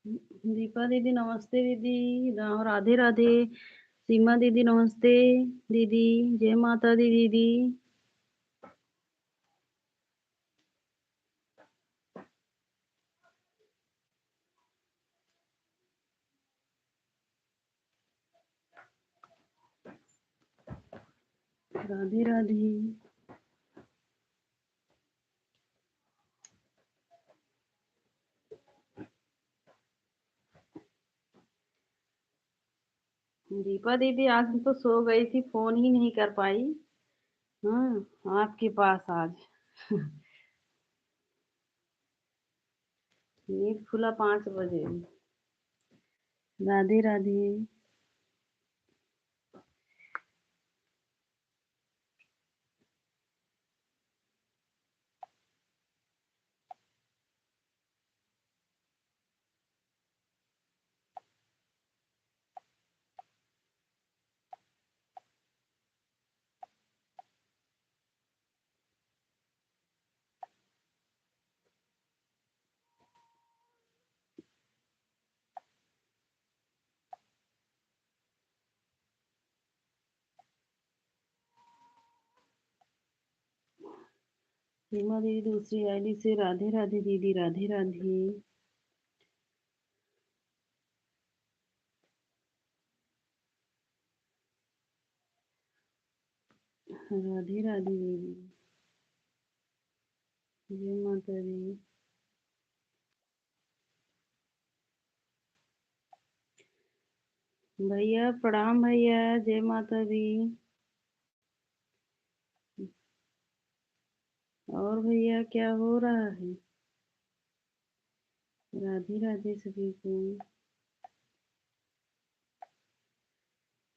दीपा दीदी नमस्ते दीदी। राधे राधे। सीमा दीदी नमस्ते। दीदी जय माता दी दीदी। राधे राधे। दीपा दीदी आज तो सो गई थी, फोन ही नहीं कर पाई। हाँ, आपके पास आज नींद खुला 5 बजे। राधे राधे। सीमा दीदी दूसरी आईडी से राधे राधे दीदी राधे राधे। राधे राधे दीदी। जय माता दी। भैया प्रणाम भैया। जय माता दी। और भैया क्या हो रहा है? राधे राधे सभी को।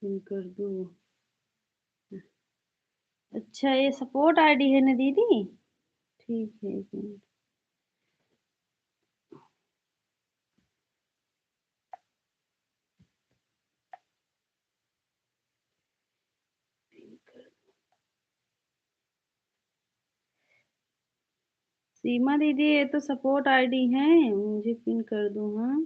पिन कर दो। अच्छा ये सपोर्ट आईडी है ना दीदी? ठीक है, एक मिनट। सीमा दीदी ये तो सपोर्ट आईडी है, मुझे पिन कर दो। हाँ।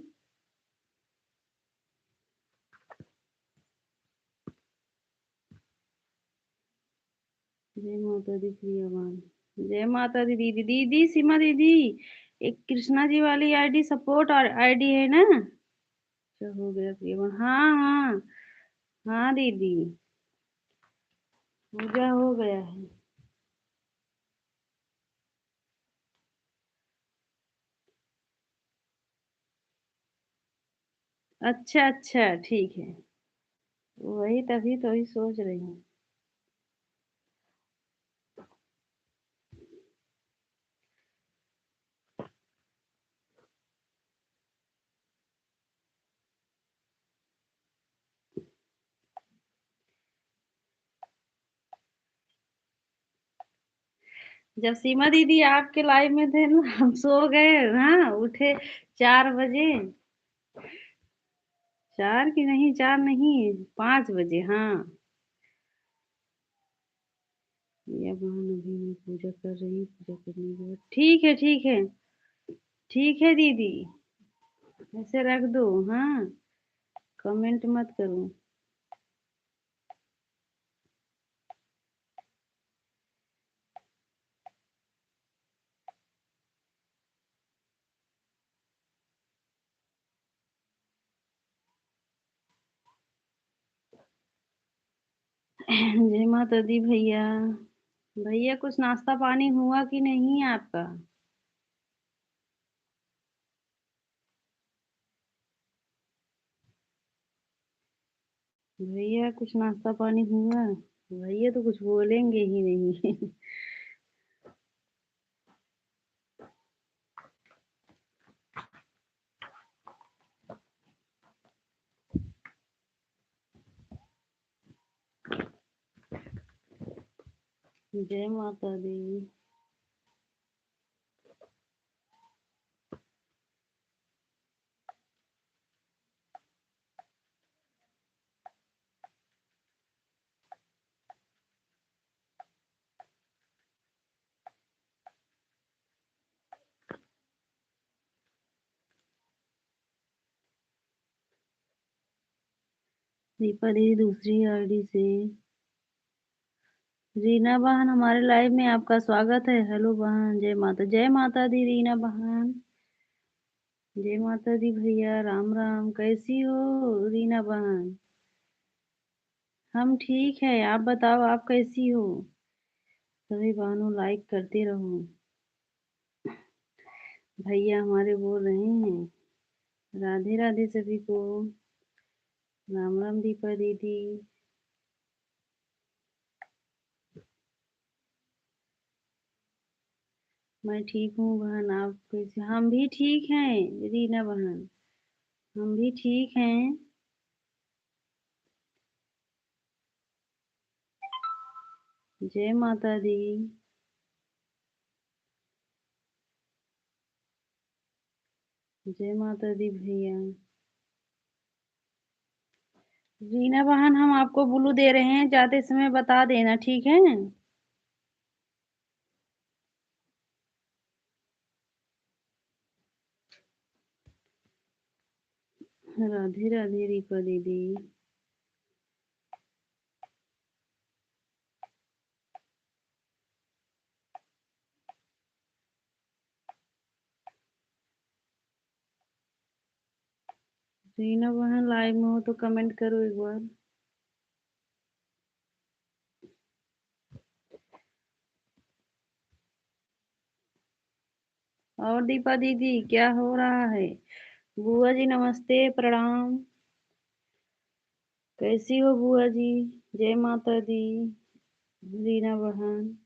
जय माता दी प्रियवान। जय माता दी दीदी। दीदी सीमा दीदी, एक कृष्णा जी वाली आईडी सपोर्ट आईडी है ना? अच्छा हो गया प्रियवान। हाँ हाँ। हाँ दीदी, पूजा हो गया है। अच्छा अच्छा ठीक है। वही तभी तो ही सोच रही हूँ। जब सीमा दीदी आपके लाइव में थे ना, हम सो गए। हाँ उठे 4 बजे। 4 की नहीं, 4 नहीं, 5 बजे। हाँ। या बहन अभी मैं पूजा कर रही हूँ, पूजा करने के बाद ठीक है ठीक है। ठीक है दीदी, ऐसे रख दो। हाँ, कमेंट मत करो। जय माता दी भैया। भैया कुछ नाश्ता पानी हुआ कि नहीं आपका? भैया कुछ नाश्ता पानी हुआ? भैया तो कुछ बोलेंगे ही नहीं। जय माता दी। दीपा दीदी दूसरी आईडी से। रीना बहन हमारे लाइव में आपका स्वागत है। हेलो बहन, जय माता दी रीना बहन। जय माता दी भैया, राम राम। कैसी हो रीना बहन? हम ठीक है, आप बताओ आप कैसी हो? सभी बहनों लाइक करते रहो। भैया हमारे बोल रहे हैं राधे राधे सभी को। राम राम दीपा दीदी। मैं ठीक हूँ बहन, आप कैसे? हम भी ठीक हैं रीना बहन, हम भी ठीक हैं। जय माता दी। जय माता दी भैया। रीना बहन हम आपको ब्लू दे रहे हैं, जाते समय बता देना, ठीक है? राधे राधे दीपा दीदी। रीना बहन लाइव में हो तो कमेंट करो एक बार। और दीपा दीदी क्या हो रहा है? बुआ जी नमस्ते, प्रणाम। कैसी हो बुआ जी? जय माता दी। रीना बहन।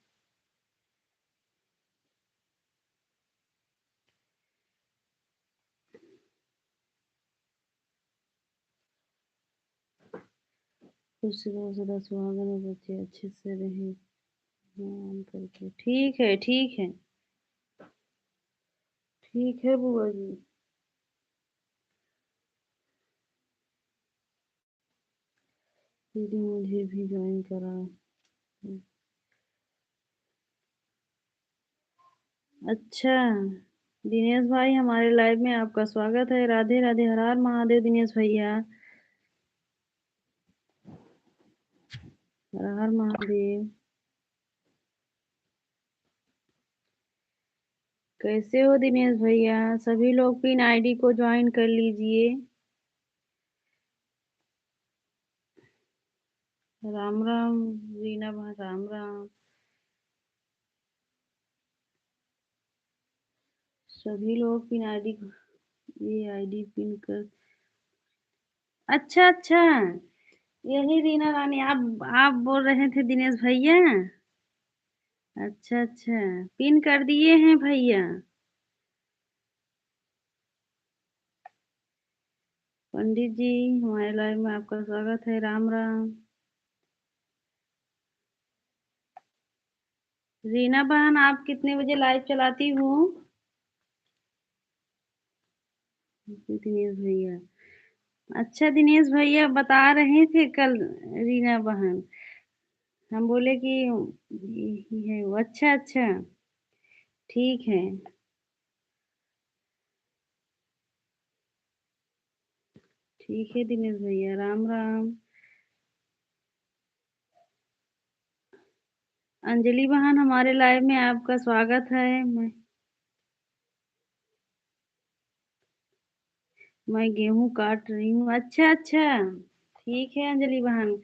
खुश रहो सदा सुहागन और बच्चे अच्छे से रहे, आराम करके। ठीक है ठीक है। ठीक है बुआ जी। दीदी मुझे भी ज्वाइन करा। अच्छा, दिनेश भाई हमारे लाइव में आपका स्वागत है। राधे राधे, हर हर महादेव दिनेश भैया। हर हर महादेव। कैसे हो दिनेश भैया? सभी लोग पिन आईडी को ज्वाइन कर लीजिए। राम राम रीना बहन, राम राम। सभी लोग पिन आईडी, ये आईडी पिन कर। अच्छा अच्छा, यही रीना रानी, आप बोल रहे थे दिनेश भैया? अच्छा अच्छा, पिन कर दिए हैं भैया। पंडित जी हमारे लाइव में आपका स्वागत है। राम राम। रीना बहन आप कितने बजे लाइव चलाती हो? दिनेश भैया। अच्छा दिनेश भैया बता रहे थे कल, रीना बहन, हम बोले कि यही है वो। अच्छा अच्छा, ठीक है। ठीक है दिनेश भैया, राम राम। अंजलि बहन हमारे लाइव में आपका स्वागत है। मैं गेहूं काट रही हूँ। अच्छा अच्छा, ठीक है अंजलि बहन।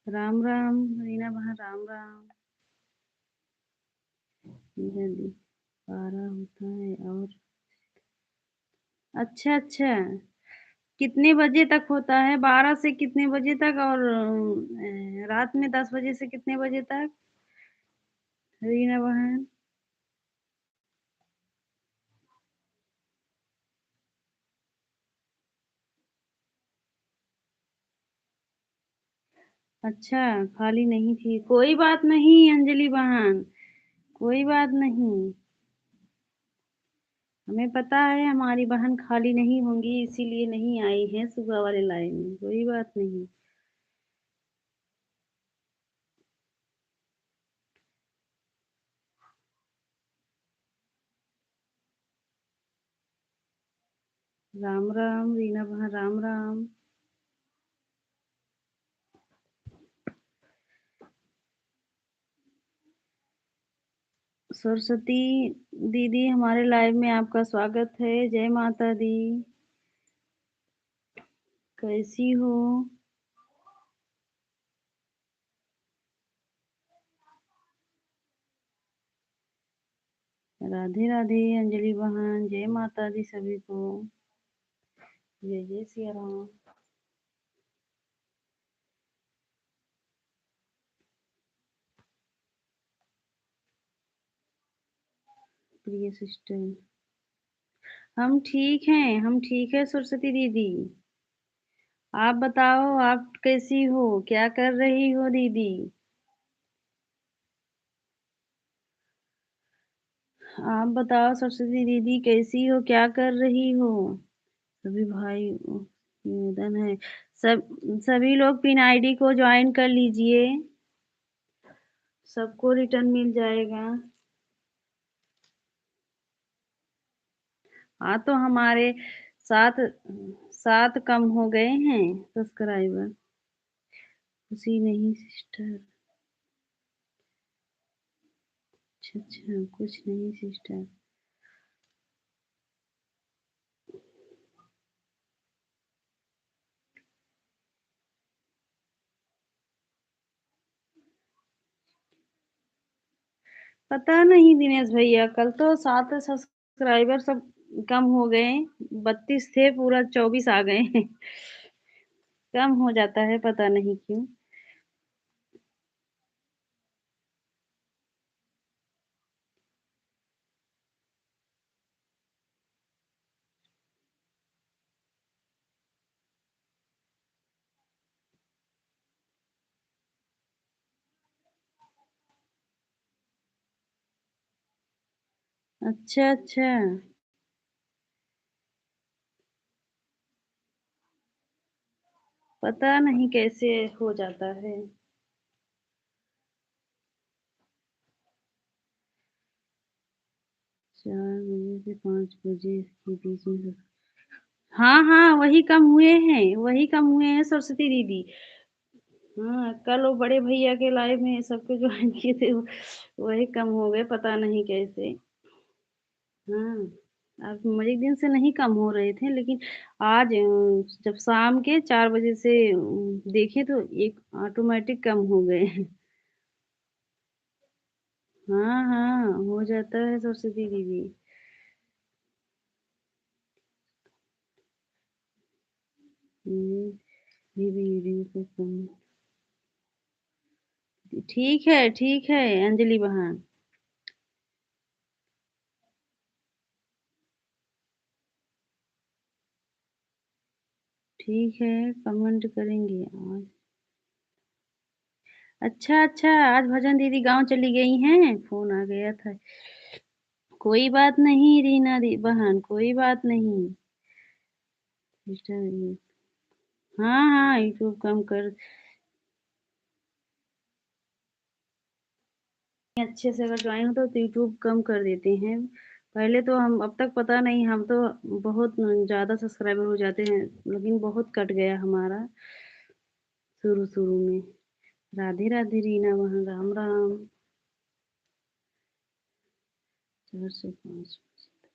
राम राम रीना बहन, राम राम। जल्दी 12 होता है और। अच्छा अच्छा, कितने बजे तक होता है? 12 से कितने बजे तक? और रात में 10 बजे से कितने बजे तक रीना बहन? अच्छा, खाली नहीं थी, कोई बात नहीं अंजलि बहन, कोई बात नहीं। हमें पता है हमारी बहन खाली नहीं होंगी, इसीलिए नहीं आई है सुबह वाले लाइन में। कोई बात नहीं। राम राम रीना बहन, राम राम। सरस्वती दीदी, हमारे लाइव में आपका स्वागत है। जय माता दी। कैसी हो? राधे राधे अंजलि बहन, जय माता दी सभी को। जय जय सिया राम। प्रिय सिस्टर, हम ठीक हैं, हम ठीक है सरस्वती दीदी। आप बताओ, आप कैसी हो? क्या कर रही हो दीदी? आप बताओ सरस्वती दीदी, कैसी हो? क्या कर रही हो? सभी भाई निवेदन है, सब सभी लोग पिन आईडी को ज्वाइन कर लीजिए, सबको रिटर्न मिल जाएगा। हाँ, तो हमारे सात सात कम हो गए हैं सब्सक्राइबर। खुशी नहीं सिस्टर। अच्छा अच्छा, कुछ नहीं सिस्टर। पता नहीं दिनेश भैया, कल तो 7 सब्सक्राइबर सब कम हो गए। 32 थे, पूरा 24 आ गए। कम हो जाता है, पता नहीं क्यों। अच्छा अच्छा, पता नहीं कैसे हो जाता है। 4 बजे से 5 बजे के बीच में। हाँ हाँ, वही कम हुए हैं, वही कम हुए हैं सरस्वती दीदी। हाँ, कल वो बड़े भैया के लाइव में सबको ज्वाइन किए थे, वही कम हो गए, पता नहीं कैसे। हाँ, अब एक दिन से नहीं कम हो रहे थे, लेकिन आज जब शाम के 4 बजे से देखे तो एक ऑटोमेटिक कम हो गए। हाँ हाँ, हो जाता है सरस्वती दीदी। हम्म, ये भी वीडियो को कम। ठीक है अंजलि बहन। ठीक है, कमेंट करेंगे आज। अच्छा अच्छा, आज भजन दीदी गांव चली गई हैं, फोन आ गया था। कोई बात नहीं रीना दी बहन, कोई बात नहीं। सिस्टर, हाँ हाँ, यूट्यूब कम कर। अच्छे से अगर ज्वाइन होता तो यूट्यूब कम कर देते हैं। पहले तो हम, अब तक पता नहीं, हम तो बहुत ज्यादा सब्सक्राइबर हो जाते हैं, लेकिन बहुत कट गया हमारा शुरू शुरू में। राधे राधे रीना बहन, राम राम। 4 से 5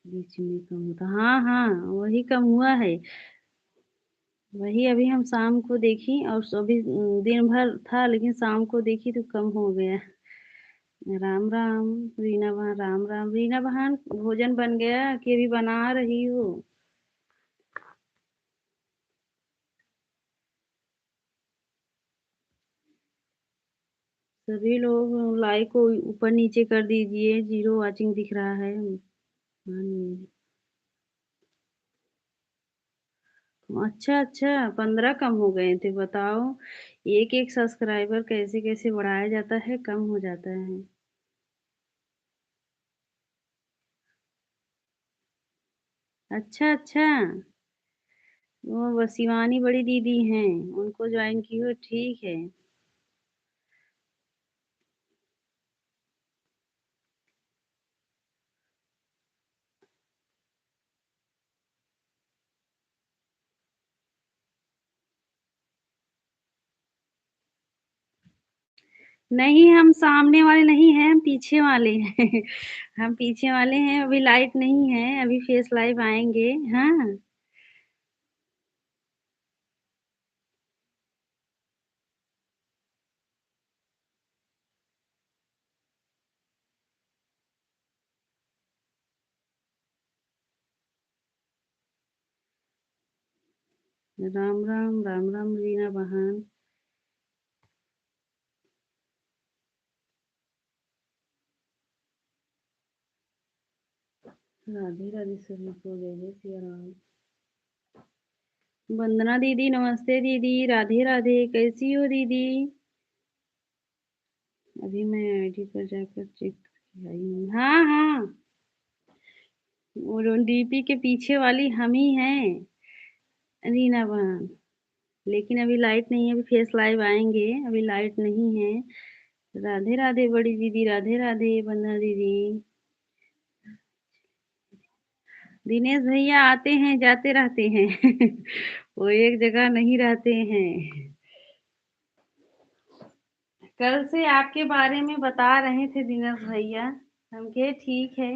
बीच में कम होता, हाँ हाँ, वही कम हुआ है। वही अभी हम शाम को देखी, और अभी दिन भर था, लेकिन शाम को देखी तो कम हो गया। राम राम रीना बहन, राम राम रीना बहन, भोजन बन गया कि अभी बना रही हो? सभी लोग लाइक को ऊपर नीचे कर दीजिए, जीरो वाचिंग दिख रहा है। हाँ, अच्छा अच्छा, 15 कम हो गए थे, बताओ। एक एक सब्सक्राइबर कैसे कैसे बढ़ाया जाता है, कम हो जाता है। अच्छा अच्छा, वो शिवानी बड़ी दीदी हैं, उनको ज्वाइन की हो, ठीक है। नहीं, हम सामने वाले नहीं हैं, हम पीछे वाले हैं। हम पीछे वाले हैं, अभी लाइट नहीं है, अभी फेस लाइव आएँगे। हाँ, राम, राम, राम, राम रीना बहन। राधे, राधे सभी को जय जय सिया राम। वंदना दीदी, नमस्ते दीदी, राधे, राधे, कैसी हो दीदी? अभी मैं आईडी पर जाकर चेक करके आई हूँ। हाँ, हाँ, वो जो डीपी के पीछे वाली हम ही हैं, रीना बहन। लेकिन अभी लाइट नहीं है, अभी फेस लाइव आएँगे, अभी लाइट नहीं है। राधे, राधे बड़ी दीदी, राधे, राधे वंदना दीदी। दिनेश भैया आते हैं, जाते रहते हैं। वो एक जगह नहीं रहते हैं। कल से आपके बारे में बता रहे थे दिनेश भैया। हम कहे ठीक है,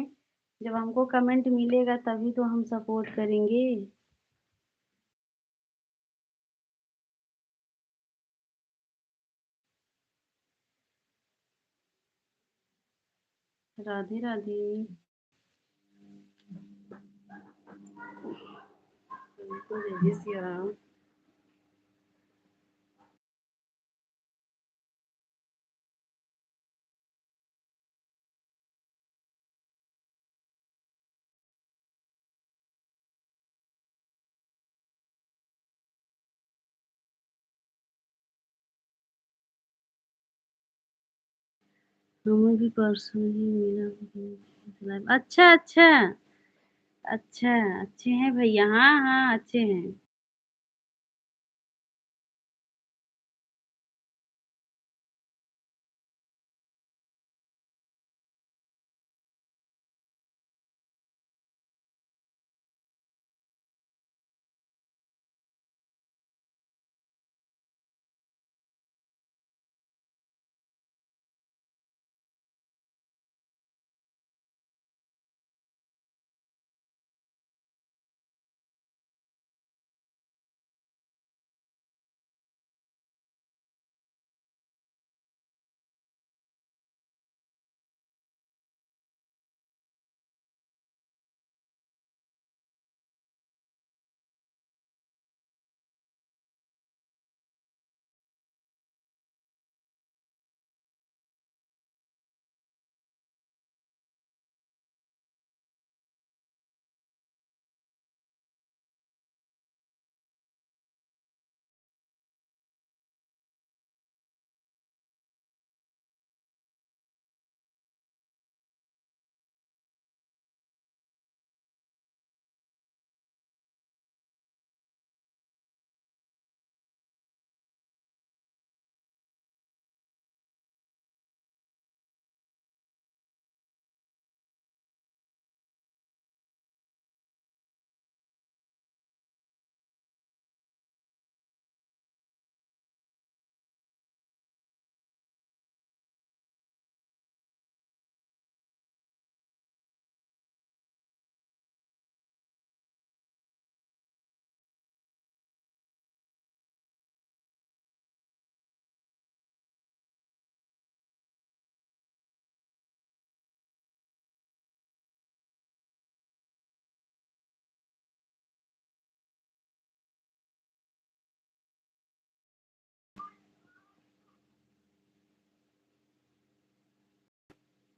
जब हमको कमेंट मिलेगा तभी तो हम सपोर्ट करेंगे। राधे, राधे। बिल्कुल जय जय सिया राम। हमें भी परसों ही मिला। अच्छा, अच्छा, अच्छा, अच्छे हैं भैया। हाँ, हाँ, अच्छे हैं।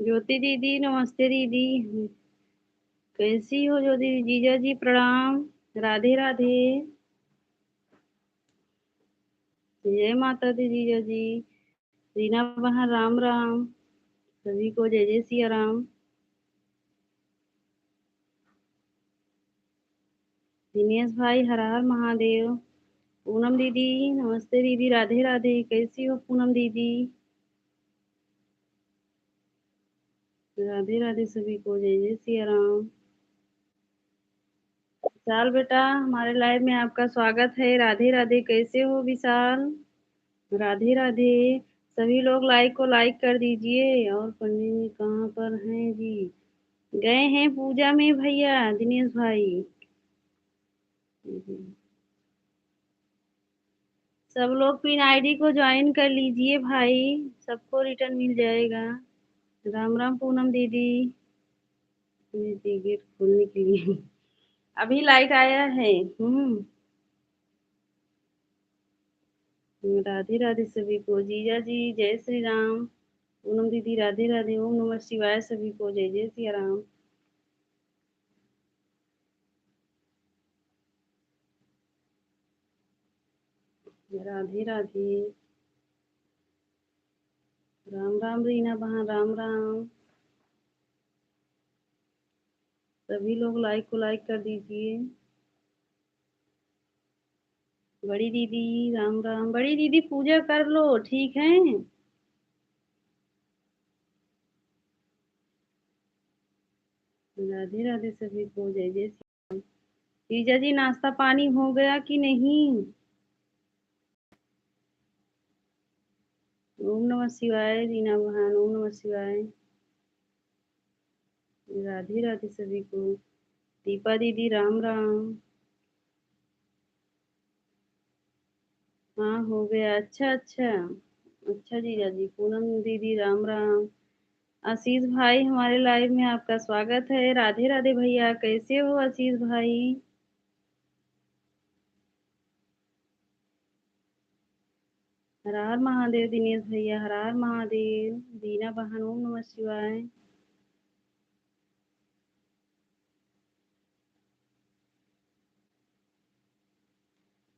ज्योति दीदी, नमस्ते दीदी। कैसी हो ज्योति? जीजा जी प्रणाम। राधे, राधे। जय माता दी जीजा जी। रीना बहन, राम, राम। सभी को जय जय सिया राम। दिनेश भाई, हर हर महादेव। पूनम दीदी, नमस्ते दीदी, राधे, राधे, कैसी हो पूनम दीदी? राधे, राधे सभी को जय जय सिया राम। विशाल बेटा, हमारे लाइव में आपका स्वागत है। राधे, राधे, कैसे हो विशाल? राधे, राधे। सभी लोग लाइक को लाइक कर दीजिए। और पंडित जी कहाँ पर हैं जी? गए हैं पूजा में भैया दिनेश भाई। सब लोग पिन आईडी को ज्वाइन कर लीजिए भाई, सबको रिटर्न मिल जाएगा। राम राम पूनम दीदी। दीदी गेट खोलने के लिए अभी लाइट आया है। राधे राधे सभी को। जीजा जी जय श्री राम। पूनम दीदी राधे राधे। ओम नमः शिवाय सभी को। जय जय सिया राम। राधे राधे। राम राम रीना बहन राम राम। सभी लोग लाइक को लाइक कर दीजिए। बड़ी दीदी राम राम। बड़ी दीदी पूजा कर लो, ठीक है। राधे राधे सभी को। जय जय श्री। जीजा जी नाश्ता पानी हो गया कि नहीं? ओम नमः शिवाय रीना बहन। ओम नमः शिवाय। राधे राधे सभी को। दीपा दीदी राम राम। हाँ हो गया। अच्छा अच्छा। अच्छा जीजा जी। पूनम दीदी राम राम। आशीष भाई हमारे लाइव में आपका स्वागत है। राधे राधे भैया, कैसे हो आशीष भाई? हर हर महादेव दिनेश भैया। हर हर महादेव। दीना बहन ओम नमः शिवाय।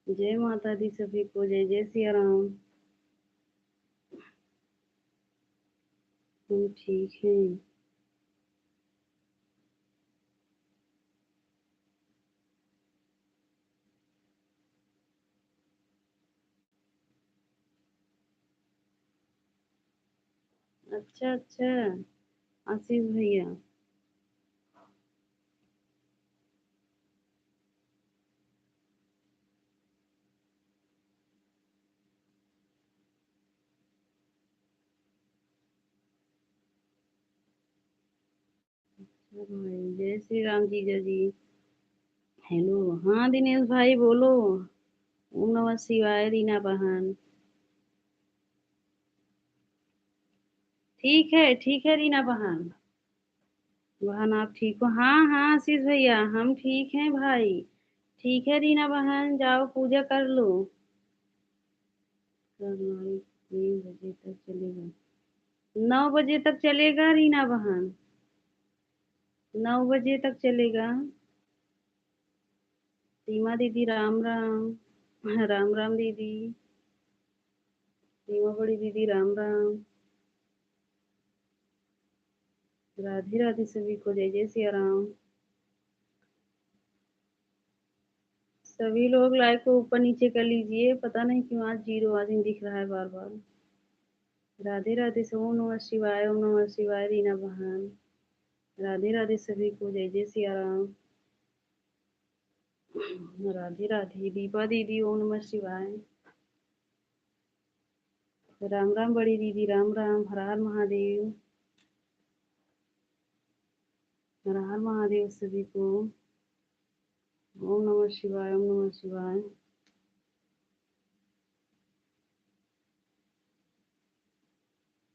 जय माता दी सभी को। जय जय सिया राम। हम ठीक हैं। अच्छा अच्छा। आशीष भैया। अच्छा भाई जय श्री राम जीजा जी। हेलो। हाँ दिनेश भाई बोलो। ओम नमः शिवाय रीना बहन। ठीक है रीना बहन। बहन आप ठीक हो? हाँ हाँ आशीष भैया हम ठीक हैं भाई। ठीक है रीना बहन, जाओ पूजा कर लो। कर लो। 3 बजे तक चलेगा? 9 बजे तक चलेगा रीना बहन। 9 बजे तक चलेगा। सीमा दीदी राम राम। राम राम दीदी। सीमा बड़ी दीदी राम राम। राधे राधे सभी को। जय जय सिया राम। सभी लोग लाइक को ऊपर नीचे कर लीजिए। पता नहीं क्यों आज जीरो आज दिख रहा है बार बार। राधे राधे से। ओम नमः शिवाय। ओम नमः शिवाय रीना बहन। राधे राधे सभी को। जय जय सिया राम। राधे राधे। दीपा दीदी ओम नमः शिवाय। राम राम बड़ी दीदी राम राम। हर हर महादेव। हर हर महादेव सभी को। ओम नमः शिवाय। ओम नमः शिवाय।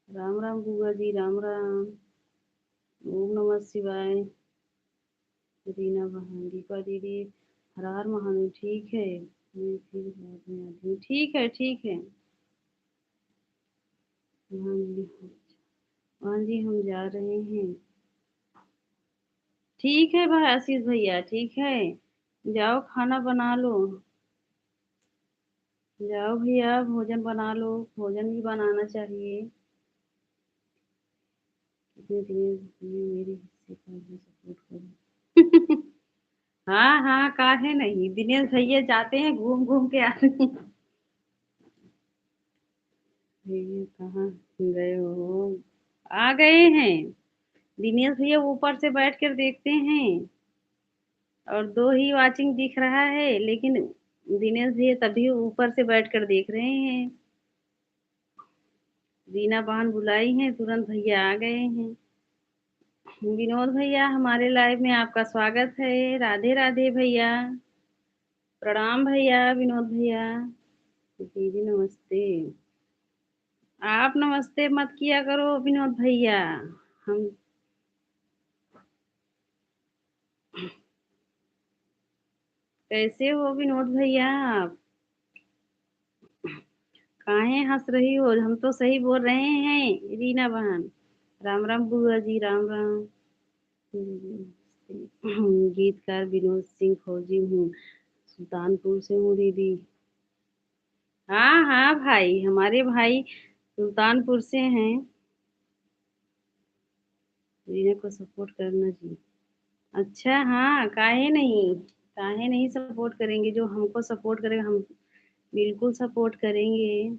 राम राम बुआ जी राम राम। ओम नमः शिवाय। रीना बहन दीपा दीदी। हर हर महादेव। ठीक है। मैं फिर बाद में आती हूँ। ठीक है ठीक है। हाँ जी। हाँ जी हम जा रहे हैं। ठीक है भाई आशीष भैया ठीक है। जाओ खाना बना लो। जाओ भैया भोजन बना लो। भोजन भी बनाना चाहिए। कितने दिन में मेरे हिस्से का भी सपोर्ट करो। हाँ हाँ काहे नहीं, दिनेश भैया जाते हैं घूम घूम के आते हैं। भैया कहाँ गए हो? आ गए हैं। दिनेश भैया ऊपर से बैठ कर देखते हैं। और दो ही वाचिंग दिख रहा है लेकिन दिनेश भैया तभी ऊपर से बैठ कर देख रहे हैं। रीना बहन बुलाई हैं, तुरंत भैया आ गए हैं। विनोद भैया, हमारे लाइव में आपका स्वागत है। राधे राधे भैया। प्रणाम भैया, विनोद भैया। दीदी नमस्ते। आप नमस्ते मत किया करो विनोद भैया। हम कैसे हो विनोद भैया आप? काहे हंस रही हो? हम तो सही बोल रहे हैं रीना बहन। राम राम बुआ जी, राम राम। गीतकार विनोद सिंह फौजी हूँ, सुल्तानपुर से हूँ दीदी। हाँ हाँ भाई, हमारे भाई सुल्तानपुर से हैं। रीना को सपोर्ट करना जी। अच्छा, हाँ, काहे नहीं सपोर्ट करेंगे। जो हमको सपोर्ट करेगा हम बिल्कुल सपोर्ट करेंगे।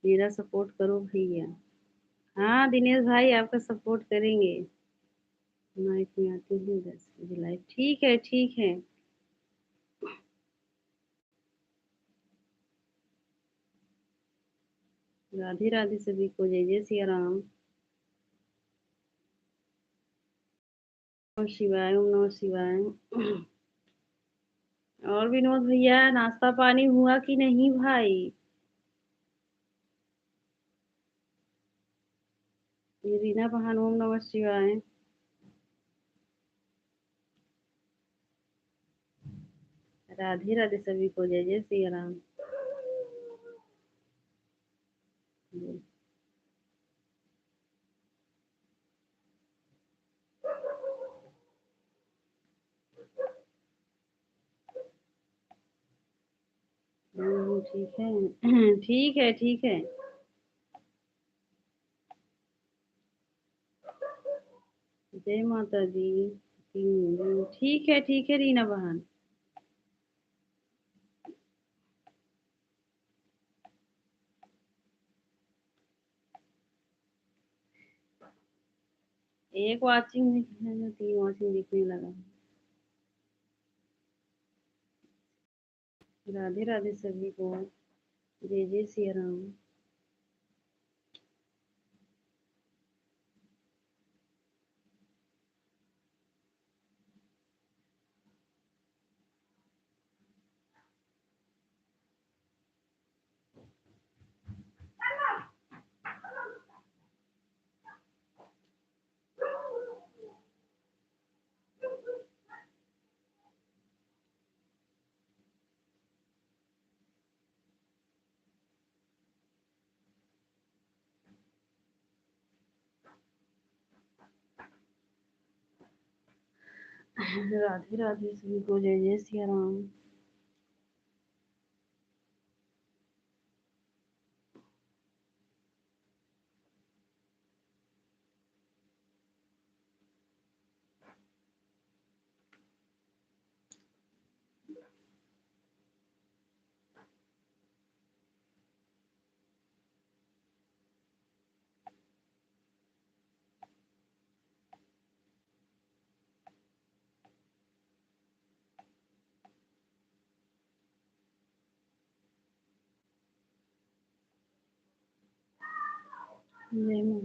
मेरा सपोर्ट करो भैया। हाँ दिनेश भाई, आपका सपोर्ट करेंगे। नाइट में आती हूँ 10 बजे लाइव। ठीक है, ठीक है। राधे राधे सभी को, जय जय सिया राम। ओम शिवाय, ओम नमः शिवाय। और विनोद भैया, नाश्ता पानी हुआ कि नहीं भाई? ये रीना बहन, ओम नमः शिवाय। राधे राधे सभी को, जय जय सिया राम। ठीक है। ठीक है, ठीक है। जय माता दी। ठीक है रीना बहन। एक वाचिंग दिखने में 3 वाचिंग दिखने लगा। राधे राधे सभी को, जय जय सिया राम। राधे राधे सभी को, जय जय सिया राम। जय माँ,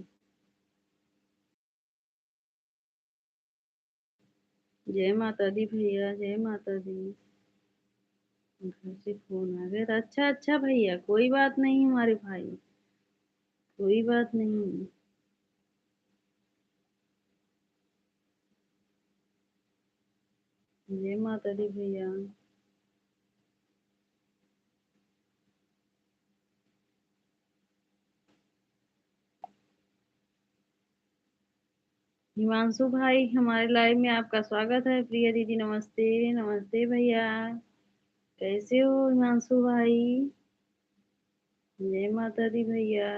जय माता दी भैया, जय माता दी। घर से फोन आ गया था। अच्छा अच्छा भैया, कोई बात नहीं हमारे भाई, कोई बात नहीं। जय माता दी भैया। हिमांशु भाई, हमारे लाइव में आपका स्वागत है। प्रिया दीदी नमस्ते। नमस्ते भैया। कैसे हो हिमांशु भाई? जय माता दी भैया।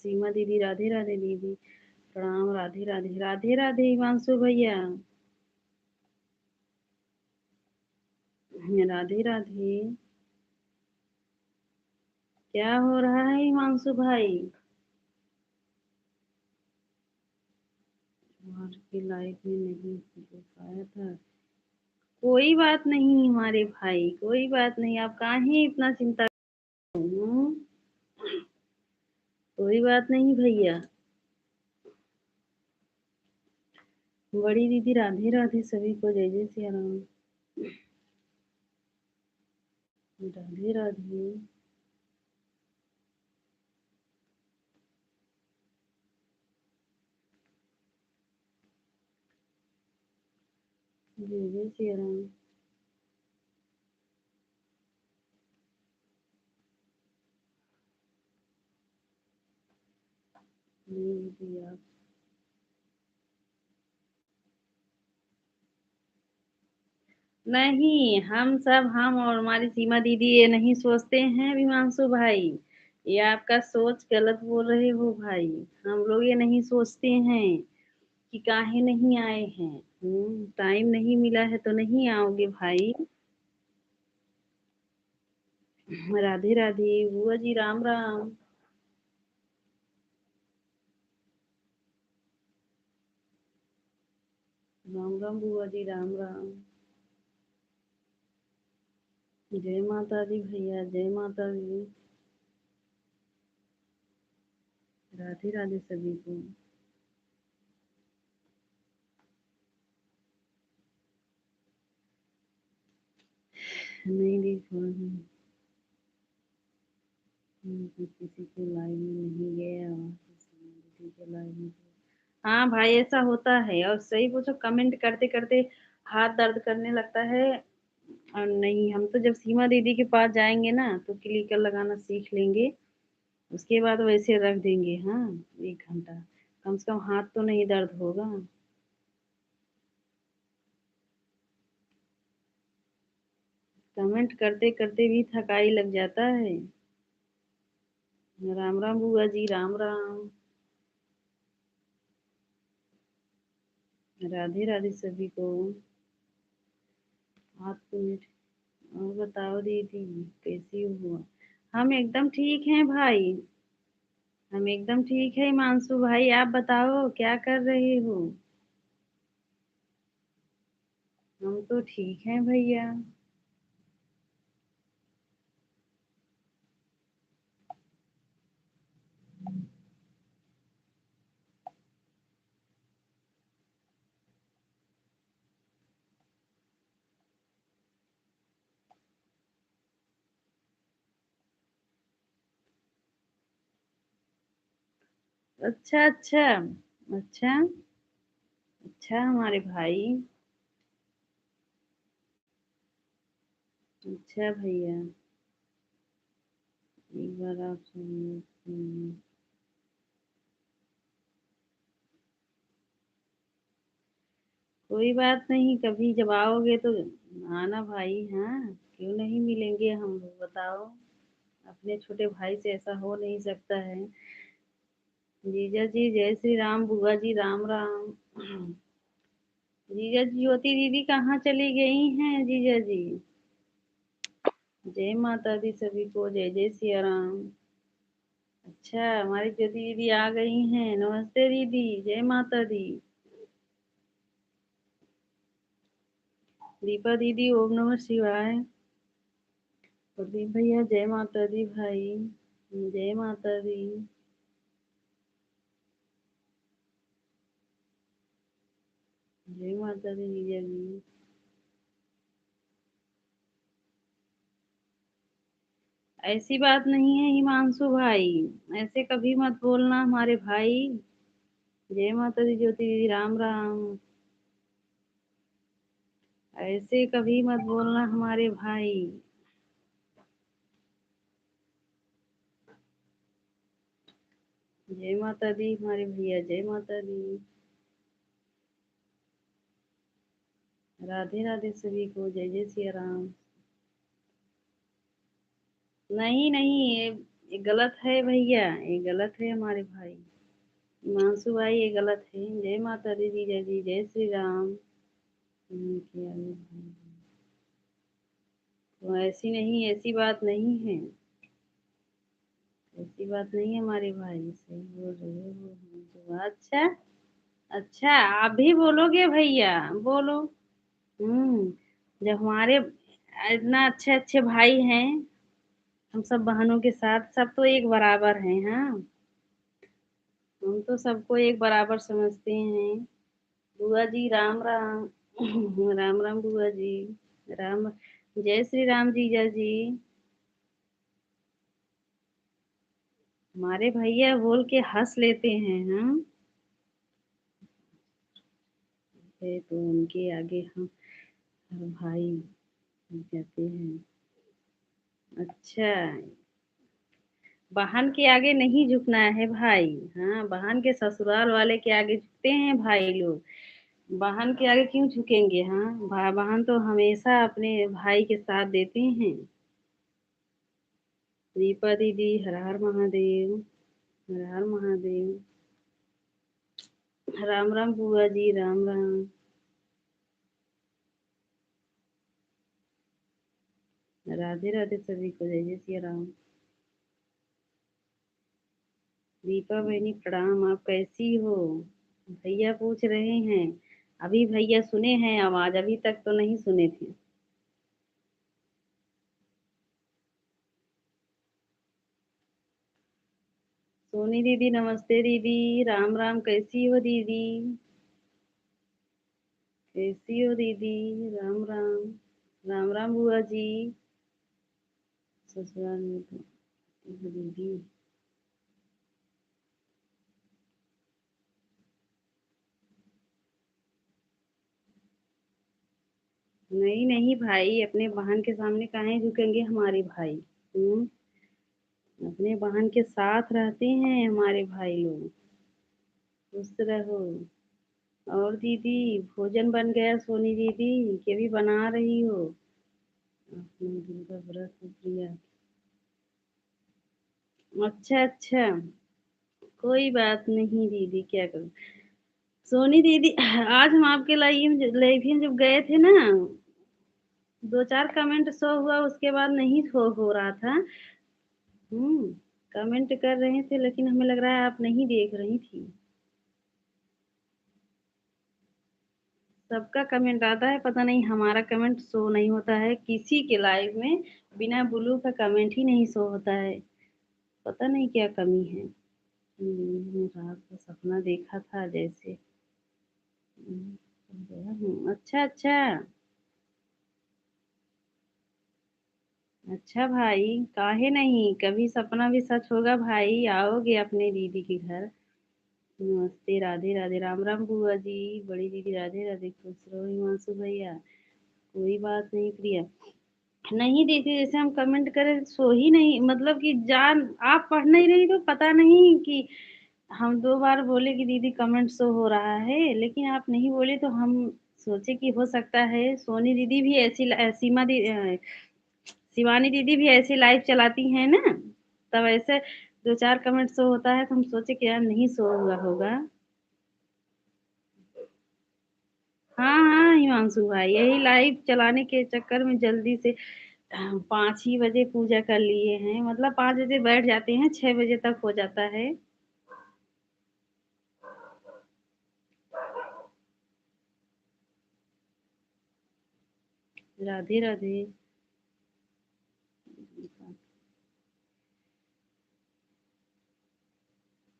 सीमा दीदी, राधे राधे दीदी। प्रणाम, राधे राधे, राधे राधे हिमांशु भैया। राधे राधे। क्या हो रहा है हिमांशु भाई? आज की लाइफ में नहीं हो पाया था। कोई बात नहीं हमारे भाई, कोई बात नहीं। आप काहे इतना चिंता। हूँ। कोई बात नहीं भैया। बड़ी दीदी राधे राधे सभी को, जय जय सिया राम। राधे राधे। जय जय सिया राम। नहीं दीदी आप। नहीं, हम और हमारी सीमा दीदी ये नहीं सोचते हैं विमांशु भाई। ये आपका सोच गलत बोल रहे हो भाई। हम लोग ये नहीं सोचते हैं कि काहे नहीं आए हैं। टाइम नहीं मिला है तो नहीं आओगे भाई। राधे राधे बुआ जी, राम राम। राम राम बुआ जी, राम राम। जय माता दी भैया, जय माता दी। राधे राधे सभी को। नहीं देखा है। किसी के लाइव में नहीं गया, किसी के लाइव में। हाँ भाई, ऐसा होता है। और सही पूछो, कमेंट करते करते हाथ दर्द करने लगता है। और नहीं, हम तो जब सीमा दीदी के पास जाएंगे ना तो क्लिकर लगाना सीख लेंगे। उसके बाद वैसे रख देंगे। हाँ, 1 घंटा कम से कम हाथ तो नहीं दर्द होगा। कमेंट करते करते भी थकाई लग जाता है। राम राम बुआ जी, राम राम। राधे राधे सभी को। 8 मिनट। और बताओ दीदी, कैसी हो? हम एकदम ठीक हैं भाई। हम एकदम ठीक है मानसू भाई, आप बताओ क्या कर रहे हो? हम तो ठीक हैं भैया। अच्छा अच्छा। अच्छा अच्छा हमारे भाई। अच्छा भैया। एक बार आप सुनिए। कोई बात नहीं, कभी जब आओगे तो आना भाई। हाँ, क्यों नहीं मिलेंगे हम लोग, बताओ। अपने छोटे भाई से ऐसा हो नहीं सकता है। जीजा जी जय श्री राम, बुआ जी राम राम। जीजा जी, ज्योति दीदी कहाँ चली गई हैं जीजा जी? जय माता दी सभी को, जय जय सिया राम। अच्छा, हमारी ज्योति दीदी आ गई हैं। नमस्ते दीदी, जय माता दी। दीपा दीदी, ओम नमः शिवाय। प्रदीप भैया, जय माता दी भाई। जय माता दी। जय माता दी जीजा जी। ऐसी बात नहीं है हिमांशु भाई। ऐसे कभी मत बोलना हमारे भाई। जय माता दी ज्योति दीदी, राम राम। ऐसे कभी मत बोलना हमारे भाई। जय माता दी हमारे भैया, जय माता दी। राधे राधे सभी को, जय जय सिया राम। नहीं नहीं, ये गलत है भैया, ये गलत है हमारे भाई। हिमांशु भाई, ये गलत है। जय माता दी जीजा जी, जय श्री राम। किया है भाई। तो ऐसी नहीं, ऐसी बात नहीं है। ऐसी बात नहीं है हमारे भाई, सही बोल रहे हो। तो अच्छा। अच्छा, आप भी बोलोगे भैया? बोलो। हम्म। जब हमारे इतना अच्छे अच्छे भाई हैं, हम सब बहनों के साथ सब तो एक बराबर हैं। हाँ। हम तो सबको एक बराबर समझते हैं। बुआ जी राम राम। राम राम बुआ जी। राम। जय श्री राम जीजा जी। हमारे भैया बोल के हंस लेते हैं हम। है तो उनके आगे हम भाई कहते हैं। अच्छा। बहन के आगे नहीं झुकना है भाई। हाँ, बहन के ससुराल वाले के आगे झुकते हैं भाई लोग। बहन के आगे क्यों झुकेंगे? हाँ, बहन तो हमेशा अपने भाई के साथ देते हैं। दीपा दीदी हर हर महादेव। हर हर महादेव। राम राम बुआ जी राम राम। राधे राधे सभी को, जय जय सिया राम। दीपा बहनी प्रणाम, आप कैसी हो? भैया पूछ रहे हैं। अभी भैया सुने हैं आवाज, अभी तक तो नहीं सुने थे। सोनी दीदी नमस्ते दीदी। राम राम, कैसी हो दीदी? कैसी हो दीदी? राम राम। राम राम बुआ जी। ससुराल में तो दीदी। नहीं नहीं भाई, अपने बहन के सामने काहे झुकेंगे हमारे भाई। हम्म। अपने बहन के साथ रहते हैं हमारे भाई लोग। खुश रहो। और दीदी, भोजन बन गया सोनी दीदी के भी बना रही हो? अपने दिल का व्रत किया। अच्छा अच्छा। कोई बात नहीं दीदी, क्या करूं। सोनी दीदी, आज हम आपके लाइव में जब गए थे ना, दो चार कमेंट शो हुआ, उसके बाद नहीं शो हो रहा था। हम्म। कमेंट कर रहे थे लेकिन हमें लग रहा है आप नहीं देख रही थी। सबका कमेंट आता है, पता नहीं हमारा कमेंट शो नहीं होता है किसी के लाइव में। बिना ब्लू का कमेंट ही नहीं शो होता है। पता नहीं क्या कमी है। रात को सपना देखा था जैसे। अच्छा अच्छा। अच्छा भाई, काहे नहीं, कभी सपना भी सच होगा भाई, आओगे अपने दीदी के घर। नमस्ते, राधे राधे, राम राम बुआ जी। बड़ी दीदी राधे राधे, खुश रहो हिमांशु भैया। कोई बात नहीं प्रिया। नहीं देखिए, जैसे हम कमेंट करें सो ही नहीं, मतलब कि जान आप पढ़ नहीं रही तो पता नहीं कि हम दो बार बोले कि दीदी कमेंट शो हो रहा है, लेकिन आप नहीं बोले तो हम सोचे कि हो सकता है सोनी दीदी भी ऐसी शिवानी दीदी भी ऐसी लाइव चलाती हैं ना, तब ऐसे दो चार कमेंट शो होता है तो हम सोचे कि यार नहीं शो हुआ होगा। हाँ हाँ हिमांशु भाई, यही लाइव चलाने के चक्कर में जल्दी से 5 ही बजे पूजा कर लिए हैं, मतलब 5 बजे बैठ जाते हैं, 6 बजे तक हो जाता है। राधे राधे।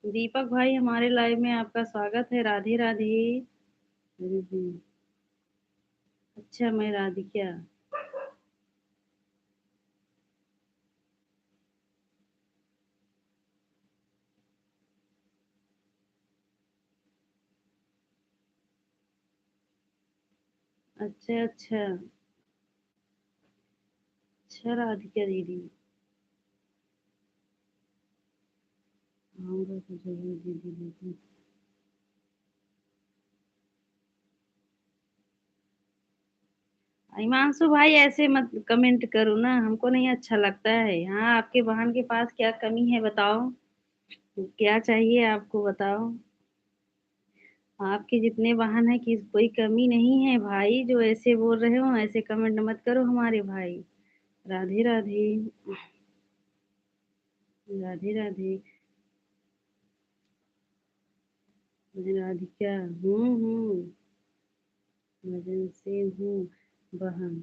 दीपक भाई, हमारे लाइव में आपका स्वागत है, राधे राधे। हम्म। अच्छा, मैं राधिका। अच्छा अच्छा। अच्छा राधिका दीदी। आऊंगा तो जरूर दीदी दीदी। हिमांशु भाई, ऐसे मत कमेंट करो ना, हमको नहीं अच्छा लगता है। हाँ, आपके बहन के पास क्या कमी है बताओ। क्या चाहिए आपको बताओ। आपके जितने बहन है कि कोई कमी नहीं है भाई, जो ऐसे बोल रहे हो ऐसे कमेंट मत करो हमारे भाई। राधे राधे। राधे राधे। मैं राधिका हूँ। भजन से हूँ बहन।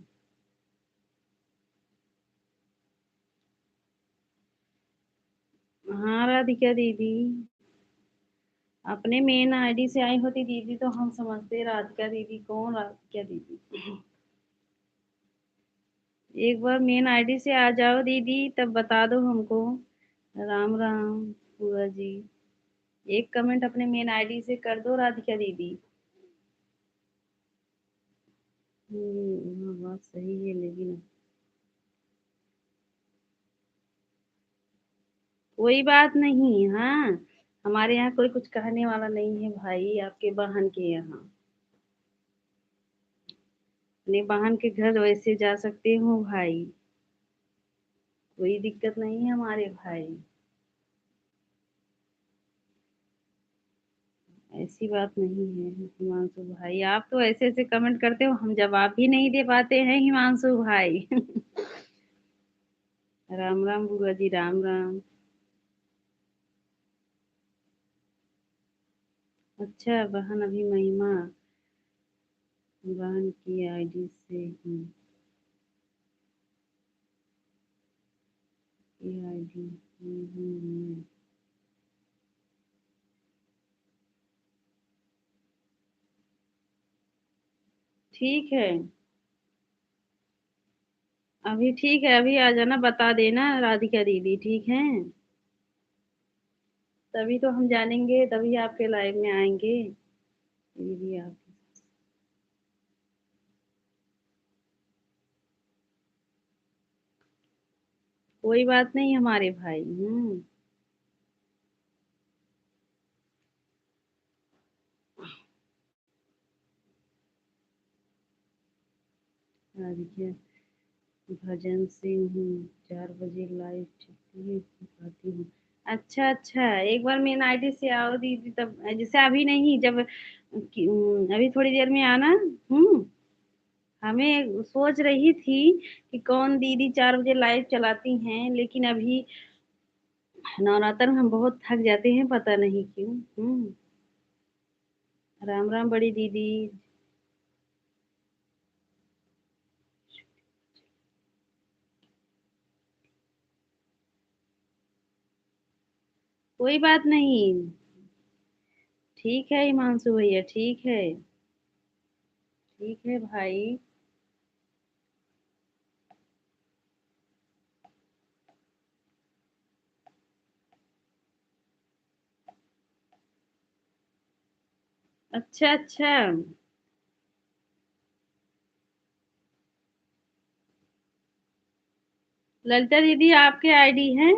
हाँ राधिका दीदी। अपने मेन आईडी से आई होती दीदी तो हम समझते राधिका दीदी कौन राधिका दीदी। एक बार मेन आईडी से आ जाओ दीदी तब बता दो हमको। राम राम बुआ जी। एक कमेंट अपने मेन आईडी से कर दो राधिका दीदी। हाँ बात सही है लेकिन कोई बात नहीं। हाँ हमारे यहाँ कोई कुछ कहने वाला नहीं है भाई आपके बहन के यहाँ। अपने बहन के घर वैसे जा सकते हो भाई। कोई दिक्कत नहीं है हमारे भाई। ऐसी बात नहीं है हिमांशु भाई। आप तो ऐसे ऐसे कमेंट करते हो हम जवाब भी नहीं दे पाते हैं हिमांशु भाई। राम राम बुआ जी राम राम। अच्छा बहन अभी महिमा बहन की आईडी से ये आईडी ठीक है। अभी ठीक है अभी आ जाना बता देना राधिका दीदी ठीक है। तभी तो हम जानेंगे तभी आपके लाइव में आएंगे दीदी आप। कोई बात नहीं हमारे भाई। राधिका भजन सिंह हूँ 4 बजे लाइव छुट्टी आती हूँ। अच्छा अच्छा एक बार मेन आईडी से आओ दीदी तब जैसे अभी नहीं जब अभी थोड़ी देर में आना। हमें सोच रही थी कि कौन दीदी 4 बजे लाइव चलाती हैं लेकिन अभी नवरात्र में हम बहुत थक जाते हैं पता नहीं क्यों। राम राम बड़ी दीदी। कोई बात नहीं। ठीक है हिमांशु भैया ठीक है। ठीक है भाई। अच्छा अच्छा ललिता दीदी आपके आईडी हैं।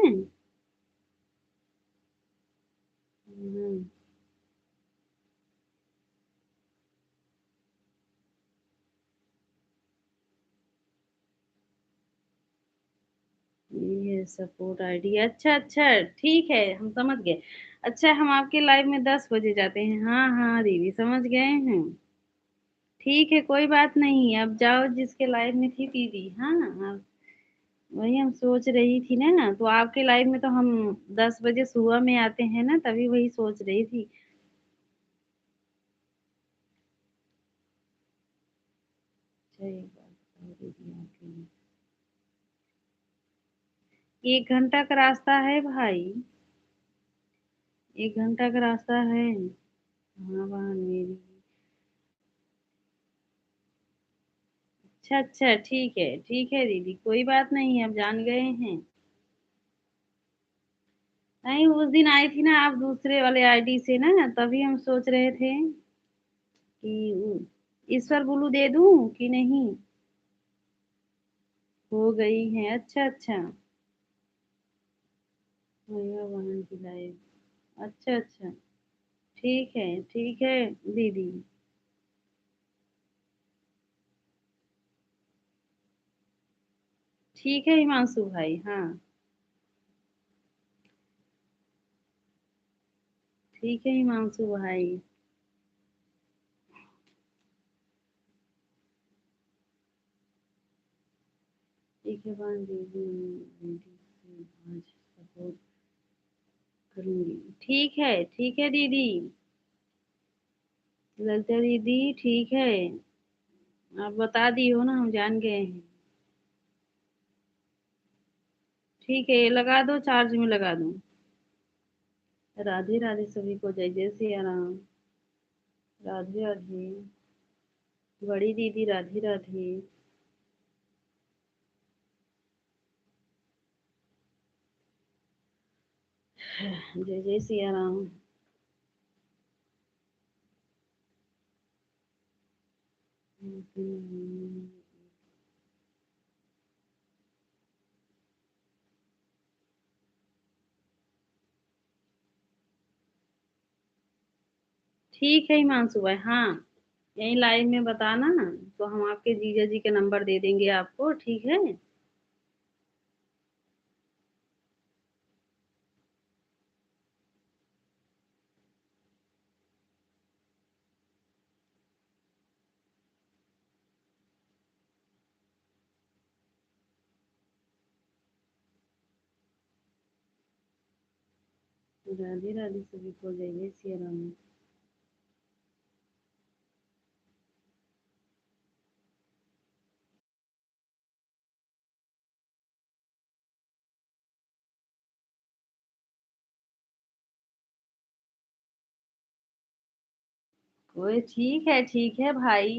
हम्म, ये सपोर्ट आईडी अच्छा अच्छा ठीक है हम समझ गए। अच्छा हम आपके लाइव में 10 बजे जाते हैं। हाँ हाँ दीदी समझ गए हैं। ठीक है कोई बात नहीं अब जाओ जिसके लाइव में थी दीदी। हाँ हाँ, वही हम सोच रही थी ना तो आपके लाइव में तो हम 10 बजे सुबह में आते हैं ना तभी वही सोच रही थी। अच्छा एक बात बताओ दीदी आपके लिए 1 घंटा का रास्ता है भाई। 1 घंटा का रास्ता है। हाँ बहन मेरी। अच्छा अच्छा ठीक है दीदी कोई बात नहीं अब जान गए हैं। नहीं उस दिन आई थी ना आप दूसरे वाले आईडी से ना तभी हम सोच रहे थे कि ईश्वर गुरु दे दूं कि नहीं। हो गई है अच्छा अच्छा। भैया बहन की लाइफ अच्छा अच्छा ठीक है दीदी। ठीक है हिमांशु भाई हाँ। ठीक है हिमांशु भाई। ठीक है बहन दीदी दीदी से आज सपोर्ट करूंगी। ठीक है दीदी। ललिता दीदी ठीक है। आप बता दी हो ना हम जान गए हैं। ठीक है ये लगा दो चार्ज में लगा दूं। राधे राधे सभी को, जय जय सिया राम। राधे राधे। बड़ी दीदी राधे राधे। जय जय सिया राम। ठीक है हिमांशु भाई, हाँ। यही लाइव में बताना, तो हम आपके जीजा जी का नंबर दे देंगे आपको, ठीक है। राधे राधे सभी को, जय जय सिया राम। ओए ठीक है भाई।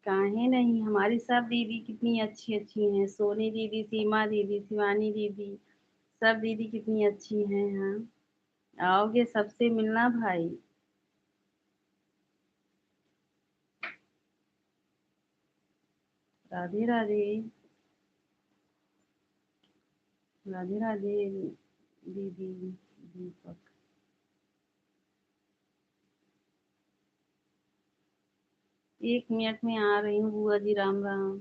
काहे नहीं, हमारी सब दीदी कितनी अच्छी अच्छी हैं, सोनी दीदी, सीमा दीदी, शिवानी दीदी, सब दीदी कितनी अच्छी हैं। हाँ, आओगे सबसे मिलना भाई। राधे राधे। राधे राधे दीदी। दीपक। 1 मिनट में आ रही हूँ बुआ जी, राम राम।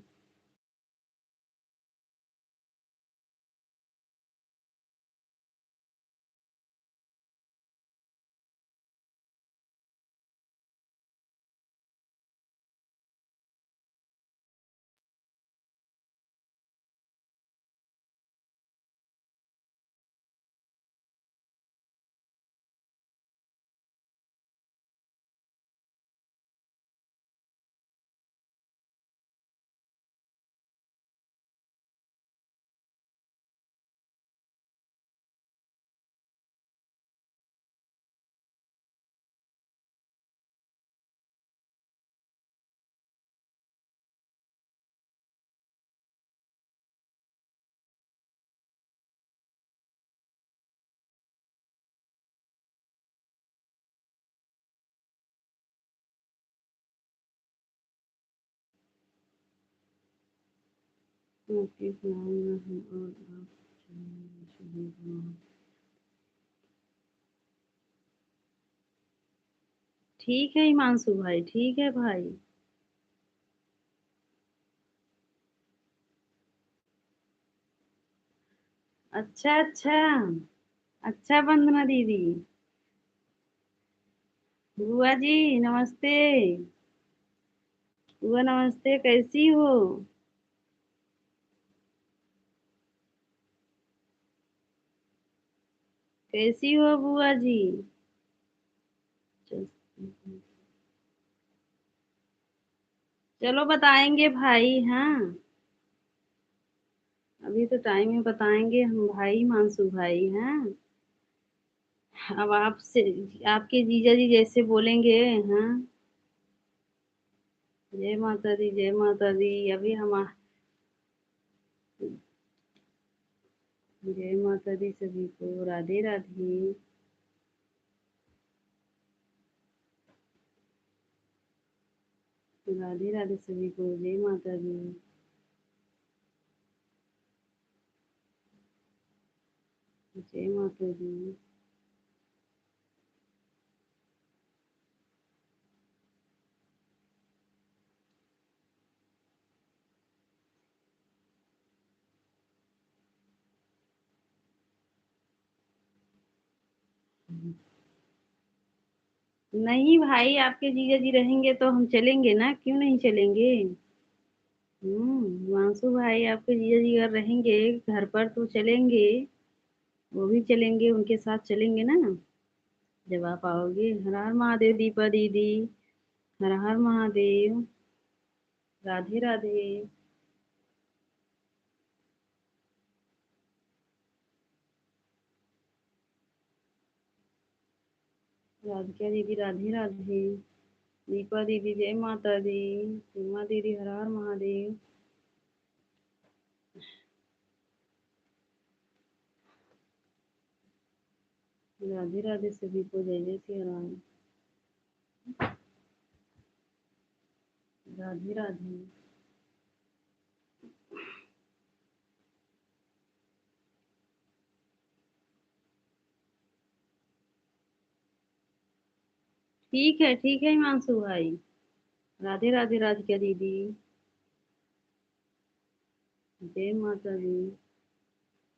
आपके सुनाऊंगा हम, और आप सभी को। ठीक है हिमांशु भाई, ठीक है भाई। अच्छा अच्छा। अच्छा वंदना दीदी। बुआ जी नमस्ते। बुआ नमस्ते, कैसी हो? कैसी हो बुआ जी? चलो बताएंगे भाई, हाँ। अभी तो टाइम में बताएंगे हम भाई, मानसू भाई, हाँ। अब आपसे, आपके जीजा जी जैसे बोलेंगे। हाँ। जय माता दी, जय माता दी। अभी हम जय माता दी सभी को, राधे राधे। राधे राधे सभी को, जय माता दी। जय माता दी। नहीं भाई, आपके जीजा जी रहेंगे तो हम चलेंगे ना, क्यों नहीं चलेंगे। मानसू भाई, आपके जीजा जी अगर रहेंगे घर पर तो चलेंगे। वो भी चलेंगे, उनके साथ चलेंगे ना। जब आप आओगे। हर हर महादेव दीपा दीदी। हर हर महादेव। राधे राधे। राधिका दीदी राधे राधे। दीपा दीदी जय माता दी। सीमा दीदी हर हर महादेव। राधे राधे सभी को, जय जय सिया राम। राधे राधे। ठीक है हिमांशु भाई। राधे राधे राधिका दीदी। जय माता दी।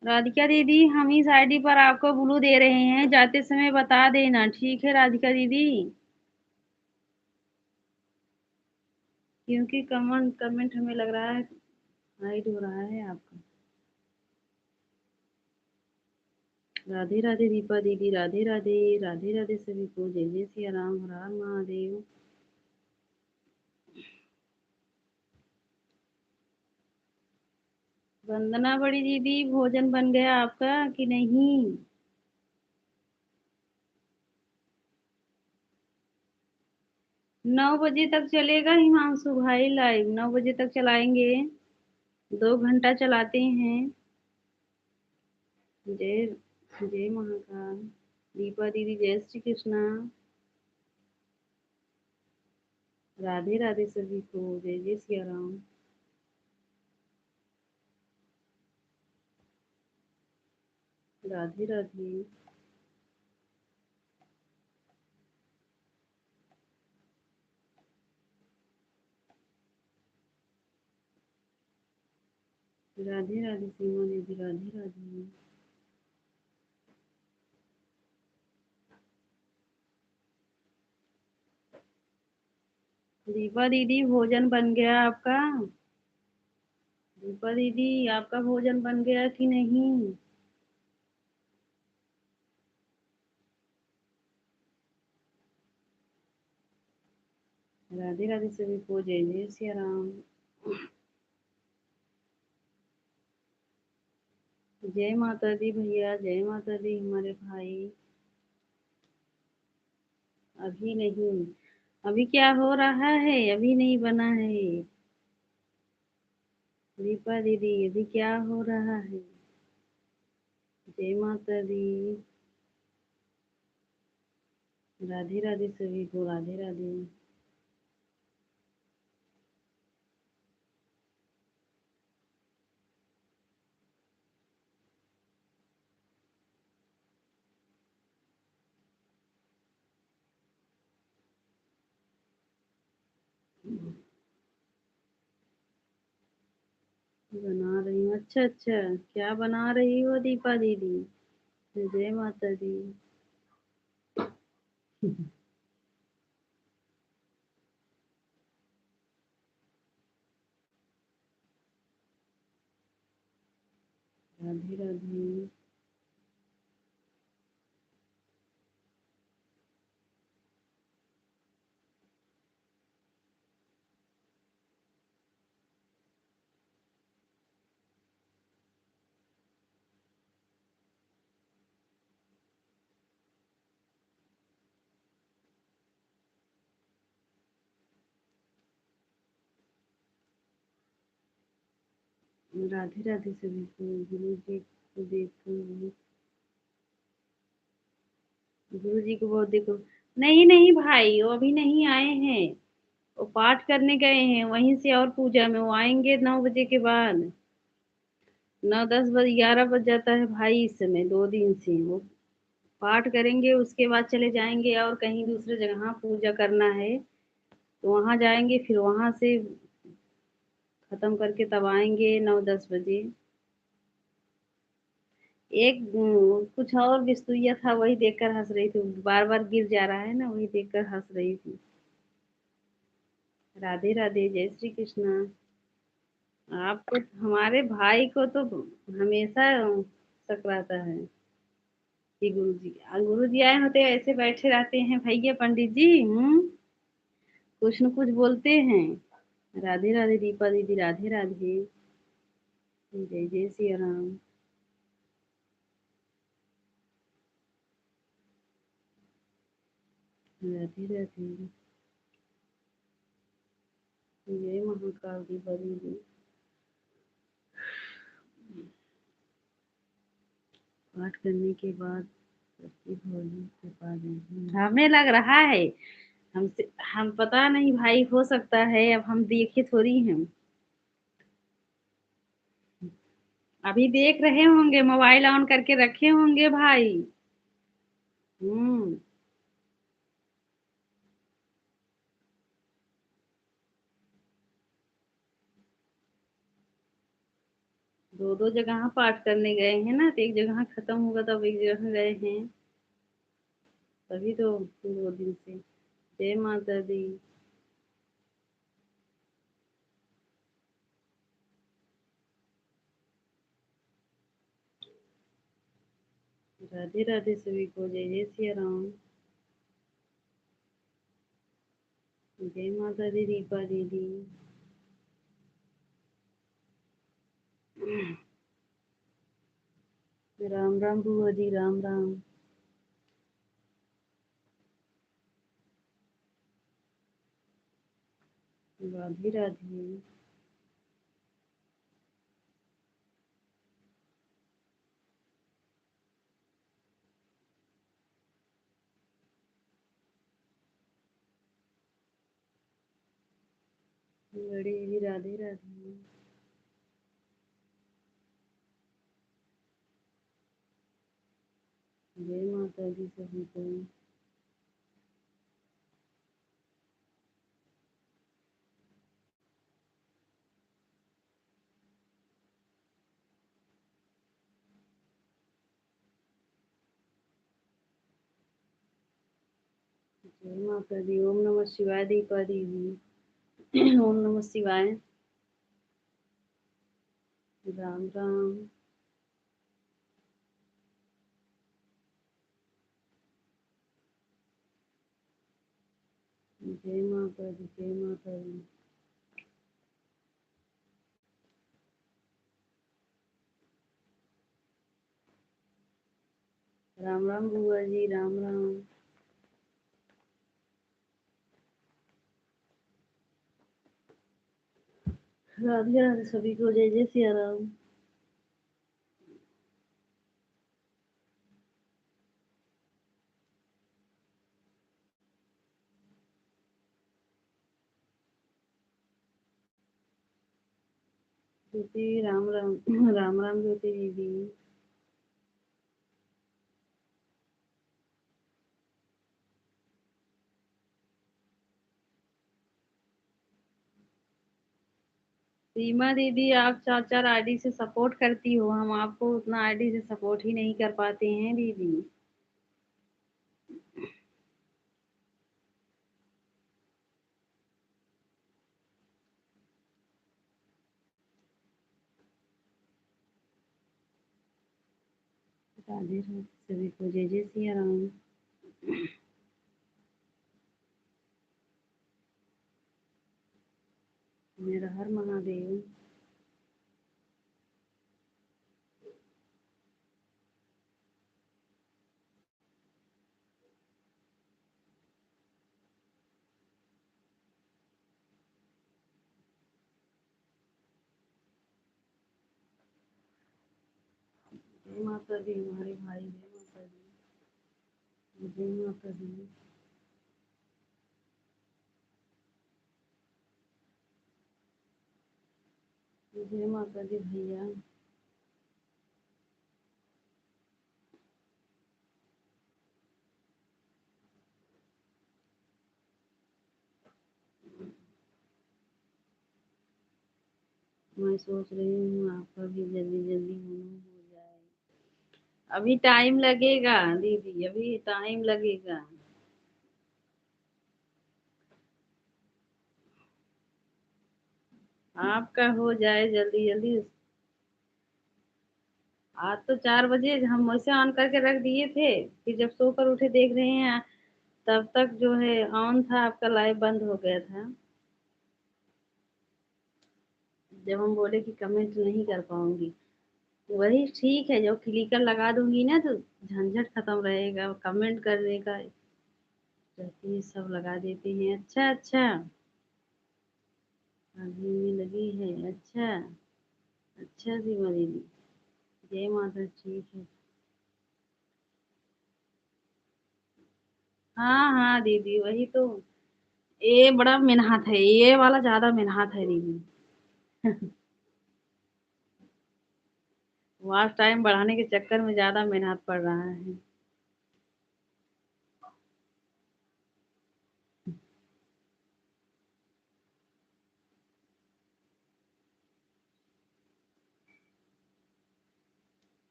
राधिका दीदी हम इस आईडी पर आपको ब्लू दे रहे हैं, जाते समय बता देना, ठीक है राधिका दीदी? क्योंकि कमेंट कमेंट हमें लग रहा है हाइड हो रहा है आपका। राधे राधे दीपा दीदी राधे राधे। राधे राधे सभी को, जय जय सिया राम हर हर महादेव। वंदना बड़ी दीदी भोजन बन गया आपका कि नहीं? 9 बजे तक चलेगा हिमांशु भाई, लाइव 9 बजे तक चलाएंगे। 2 घंटा चलाते हैं। जय जय महाकाल। दीपा दीदी जय श्री कृष्णा। राधे राधे सभी को, जय जय सिया राम। राधे राधे। राधे राधे सीमा दीदी राधे राधे। दीपा दीदी भोजन बन गया आपका? दीपा दीदी आपका भोजन बन गया कि नहीं? राधे राधे सभी को, जय जय सिया राम। जय माता दी भैया, जय माता दी हमारे भाई। अभी नहीं। अभी क्या हो रहा है? अभी नहीं बना है। दीपा दीदी अभी क्या हो रहा है? जय माता दी। राधे राधे सभी को, राधे राधे। बना रही हूँ, अच्छा अच्छा। क्या बना रही हो दीपा दीदी? जय माता दी। राधे राधे। राधे राधे सभी को। गुरु जी को देखो, गुरु जी को बहुत देखो। नहीं नहीं भाई, वो अभी नहीं आए हैं। वो पाठ करने गए हैं वहीं से, और पूजा में वो आएंगे 9 बजे के बाद। 9 10 बज 11 बज जाता है भाई इस समय, 2 दिन से वो पाठ करेंगे, उसके बाद चले जाएंगे और कहीं दूसरे जगह पूजा करना है, तो वहां जाएंगे, फिर वहां से खत्म करके तब आएंगे 9 10 बजे। एक कुछ और बिस्तुइया था, वही देखकर हंस रही थी, बार बार गिर जा रहा है ना, वही देखकर हंस रही थी। राधे राधे, जय श्री कृष्णा। आपको, हमारे भाई को तो हमेशा शक रहता है कि गुरु जी आए होते ऐसे बैठे रहते हैं भैया पंडित जी, कुछ न कुछ बोलते हैं। राधे राधे दीपा दीदी राधे राधे। जय जय सिया राम। राधे राधे। जय महाकाल की बड़ी जी। पाठ करने के बाद सच्ची भोली कृपा देगी। हमें लग रहा है हमसे, हम पता नहीं भाई, हो सकता है, अब हम देखे थोड़ी हैं। अभी देख रहे होंगे, मोबाइल ऑन करके रखे होंगे भाई। हम्म। दो दो जगह पाठ करने गए हैं ना, तो एक जगह खत्म होगा तब एक जगह गए हैं, तभी तो 2 दिन से। जय माता दी। राधे राधे सभी को। जय जय सिया राम। जय माता दी दीपा दीदी। राम राम बुआ जी, राम राम। राधे राधे। बड़ी दीदी राधे राधे। जय माता दी सभी को। जय माता दी। ओम नमः शिवाय दीपा दीदी। ओम नमः शिवाय। राम राम। जय माता दी, जय माता दी। राम राम बुआ जी, राम राम। राधे राधे सभी को। जय जय सिया राम। ज्योति राम राम। राम राम ज्योति दीदी। सीमा दीदी, आप 4 4 आईडी से सपोर्ट करती हो, हम आपको उतना आईडी से सपोर्ट ही नहीं कर पाते हैं दीदी। राधे राधे सभी को। जय जय सिया राम। मेरा हर महादेव। जय माता दी हमारे भाई। जय माता दी। जय माता दी। जय माता दी भैया। मैं सोच रही हूँ आपका भी जल्दी जल्दी होना हो जाए। अभी टाइम लगेगा दीदी, अभी टाइम लगेगा। आपका हो जाए जल्दी जल्दी। आज तो 4 बजे हम वैसे ऑन करके रख दिए थे, फिर जब सोकर उठे देख रहे हैं तब तक जो है ऑन था, आपका लाइव बंद हो गया था। जब हम बोले कि कमेंट नहीं कर पाऊंगी, वही ठीक है, जब क्लिकर लगा दूंगी ना तो झंझट खत्म रहेगा कमेंट करने का। रहती है, सब लगा देते हैं। अच्छा अच्छा, अभी में लगी है। अच्छा अच्छा सीमा दीदी, जय माता। ठीक है। हाँ हाँ दीदी, वही तो। ये बड़ा मेहनत है, ये वाला ज्यादा मेहनत है दीदी। वॉच टाइम बढ़ाने के चक्कर में ज्यादा मेहनत पड़ रहा है।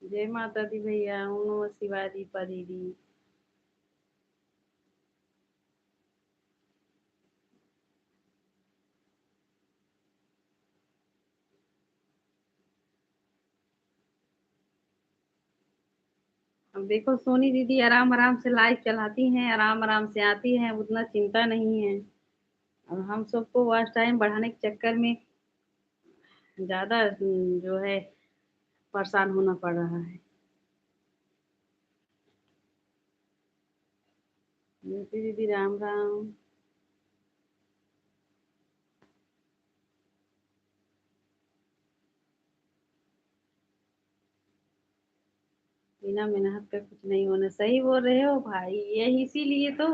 जय माता दी भैया, ओम नमः शिवाय दीपा दीदी। अब देखो सोनी दीदी आराम आराम से लाइव चलाती हैं, आराम आराम से आती हैं, उतना चिंता नहीं है। अब हम सबको वॉच टाइम बढ़ाने के चक्कर में ज्यादा जो है परेशान होना पड़ रहा है। ज्योति दीदी राम राम। बिना मेहनत का कुछ नहीं होना, सही बोल रहे हो भाई, ये इसीलिए तो,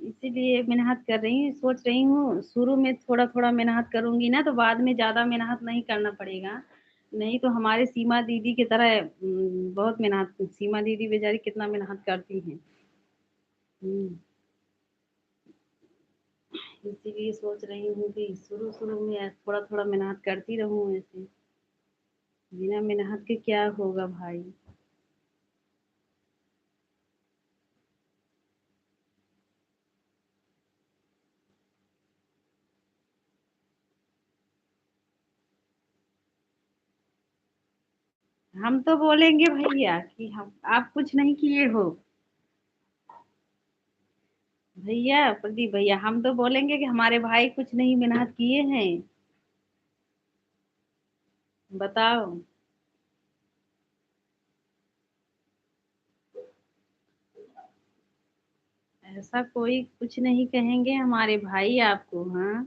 इसीलिए मेहनत कर रही हूँ, सोच रही हूँ शुरू में थोड़ा थोड़ा मेहनत करूंगी ना, तो बाद में ज्यादा मेहनत नहीं करना पड़ेगा। नहीं तो हमारे सीमा दीदी की तरह बहुत मेहनत, सीमा दीदी बेचारी कितना मेहनत करती हैं। हम्म, इसीलिए सोच रही हूँ कि शुरू शुरू में थोड़ा थोड़ा मेहनत करती रहूँ ऐसे। बिना मेहनत के क्या होगा भाई। हम तो बोलेंगे भैया कि हम, आप कुछ नहीं किए हो। भैया प्रदीप भैया, हम तो बोलेंगे कि हमारे भाई कुछ नहीं मेहनत किए हैं। बताओ। ऐसा कोई कुछ नहीं कहेंगे हमारे भाई आपको। हाँ,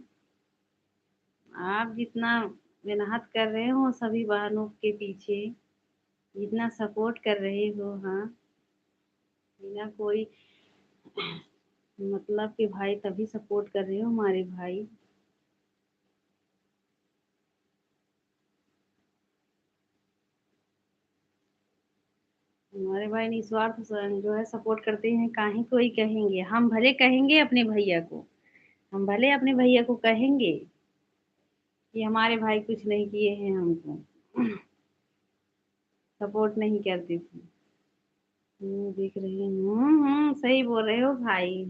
आप जितना मेहनत कर रहे हो सभी बहनों के पीछे, जितना सपोर्ट कर रहे हो, हाँ, बिना कोई मतलब के भाई तभी सपोर्ट कर रहे हो हमारे भाई। हमारे भाई निस्वार्थ जो है सपोर्ट करते हैं, काहे कोई कहेंगे, हम भले कहेंगे अपने भैया को, हम भले अपने भैया को कहेंगे कि हमारे भाई कुछ नहीं किए हैं, हमको सपोर्ट नहीं करते थे। देख रही हूँ। सही बोल रहे हो भाई,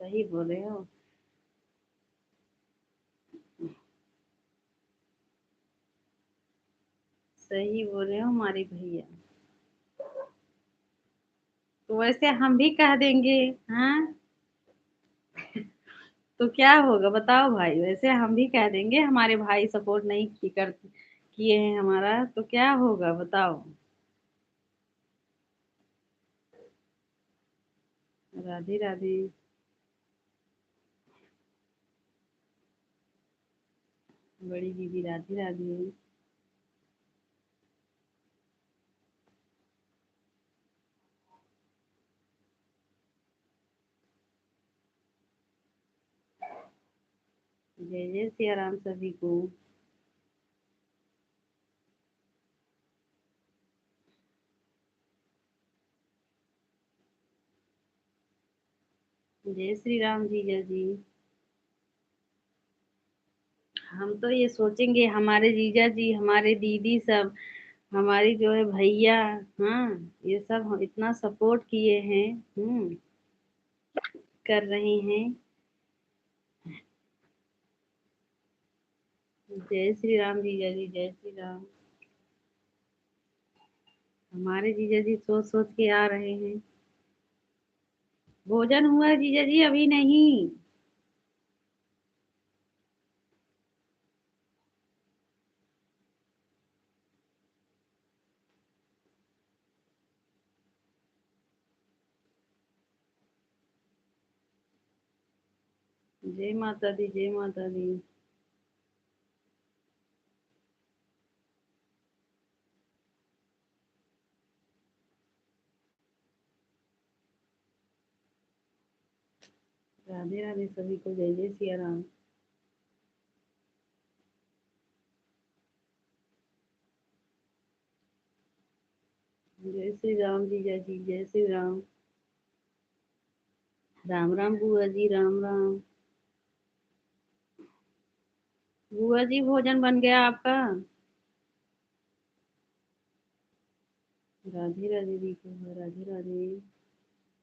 सही बोल रहे हो। सही बोल रहे हो हमारे भैया। तो वैसे हम भी कह देंगे। हाँ, तो क्या होगा बताओ भाई, वैसे हम भी कह देंगे हमारे भाई सपोर्ट नहीं किए हैं हमारा, तो क्या होगा बताओ। राधे राधे। बड़ी दीदी राधे राधे। जय जय सिया राम सभी को। जय श्री राम जीजा जी। हम तो ये सोचेंगे हमारे जीजा जी, हमारे दीदी सब, हमारी जो है भैया, हाँ, ये सब इतना सपोर्ट किए हैं। कर रहे हैं। जय श्री राम जीजा जी, जय श्री राम। हमारे जीजा जी सोच सोच के आ रहे हैं। भोजन हुआ जीजा जी? अभी नहीं। जय माता दी, जय माता दी। राधे राधे सभी को, जय जय सिया राम। जय श्री राम जीजा जी, जय श्री राम। राम राम बुआ जी, राम राम। बुआ जी भोजन बन गया आपका? राधे राधे दीपू, राधे राधे।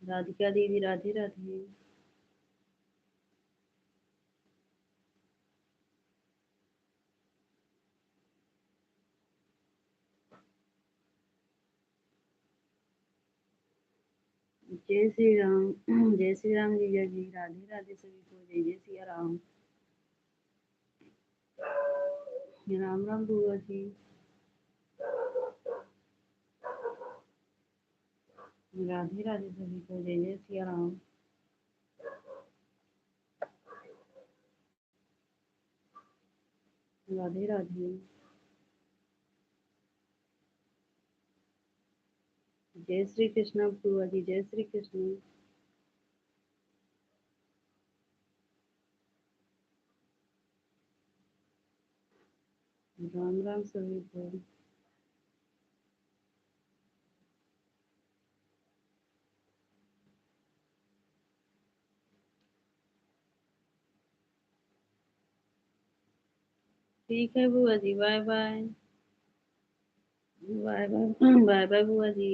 राधिका दीदी, राधे राधे। जय श्री राम। जय श्री राम जीजा जी, राधे राधे सभी को, जय जय सिया राम। राम राम बुआ जी। राधे राधे सभी को, जय जय सिया राम। राधे राधे। जय श्री कृष्ण बुआ जी, जय श्री कृष्ण। राम राम सभी को। ठीक है बुआ जी, bye bye. Bye bye. Bye bye बुआ जी।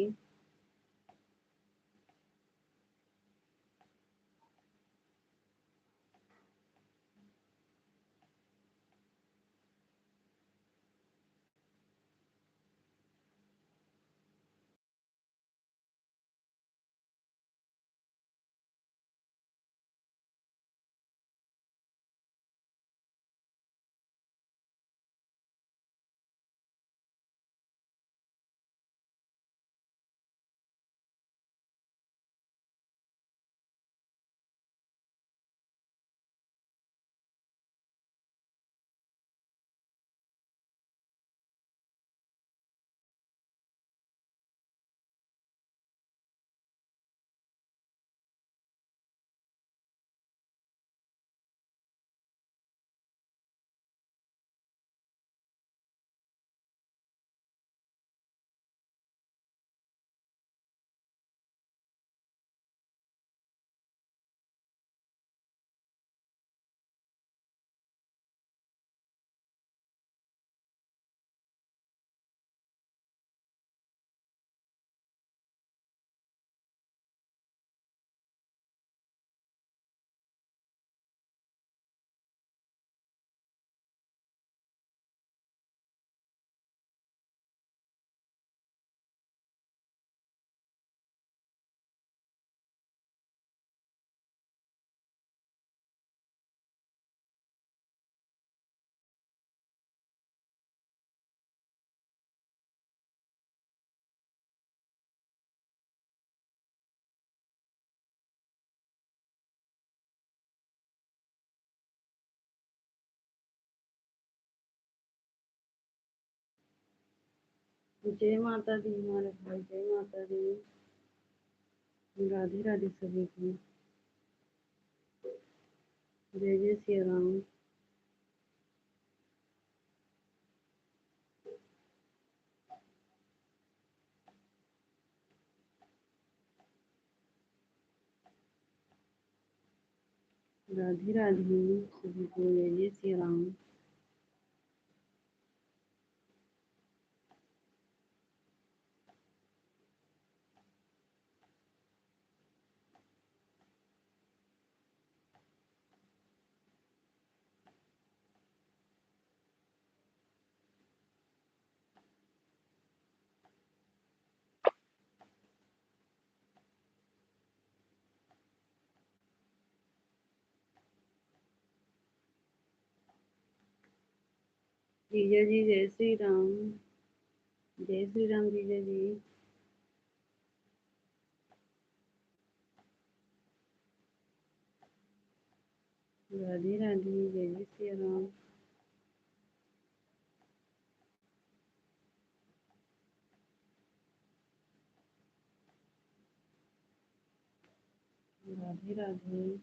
जय माता दी हमारे भाई, जय माता दी। राधे राधे सभी को, जय जय सिया राम। राधे राधे सभी को, जय जय सिया राम। जीजा जी जय श्री राम। जय श्री राम जीजा जी। राधे राधे, जय जय श्री राम। राधे राधे।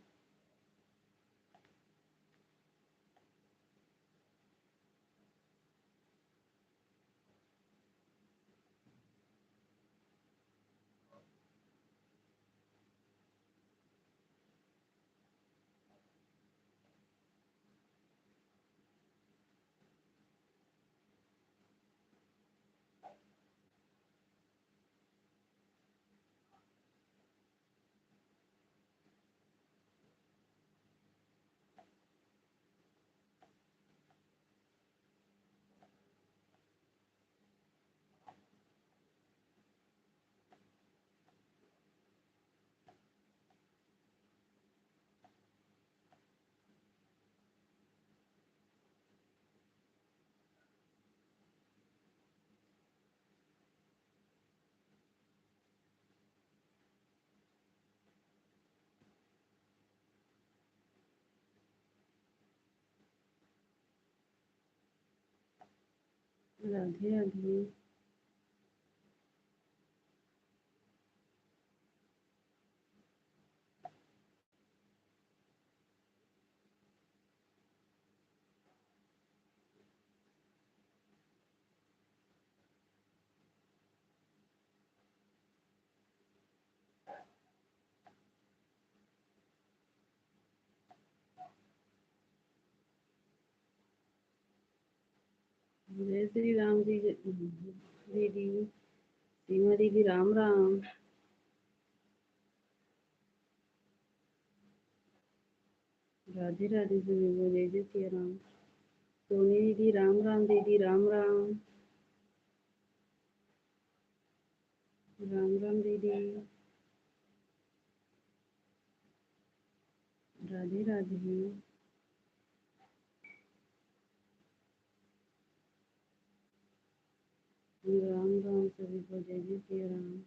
राधे राधे। जय श्री राम जी। दीदी, सीमा दीदी, राम राम। राधे राधे सभी को, जय जय श्री राम। सोनी दीदी, राम राम दीदी, राम राम। राम राम दीदी। राधे राधे। राम राम सभी को, जय जय श्री राम।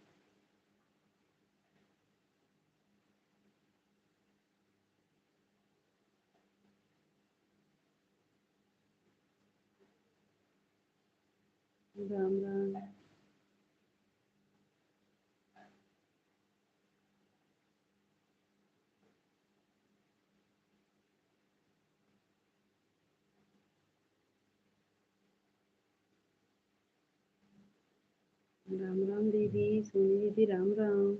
राम राम। राम राम दीदी, सोनी दीदी, राम राम।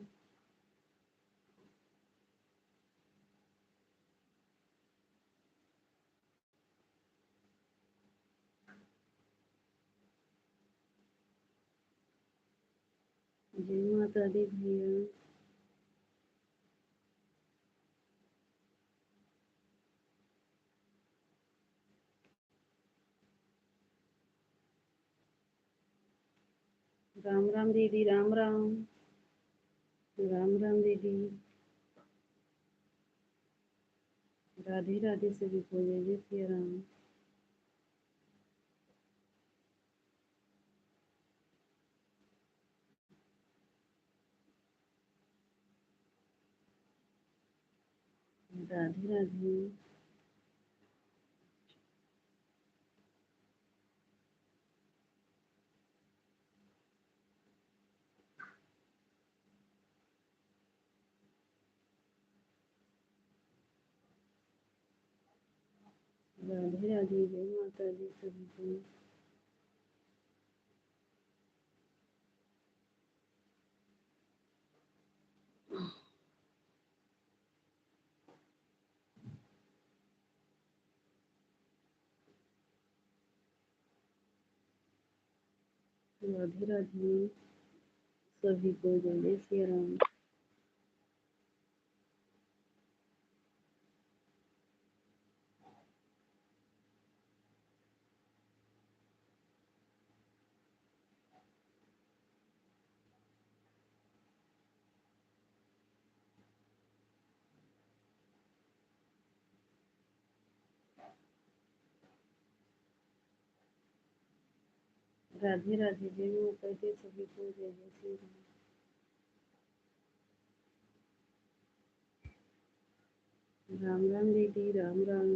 जय माता दी भैया। राम राम दीदी, राम राम। राम राम दीदी। राधे राधे सभी को, जय जय श्री राम। राधे राधे। राधे राधे, जय माता दी सभी को। राधे राधे सभी को, जय जय श्री राम। राधे राधे, जय माता दी सभी को, जय जय श्री राम। राम राम दीदी, राम राम।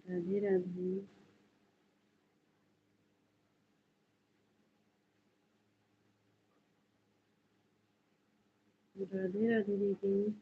राधे राधे। राधे राधे दीदी।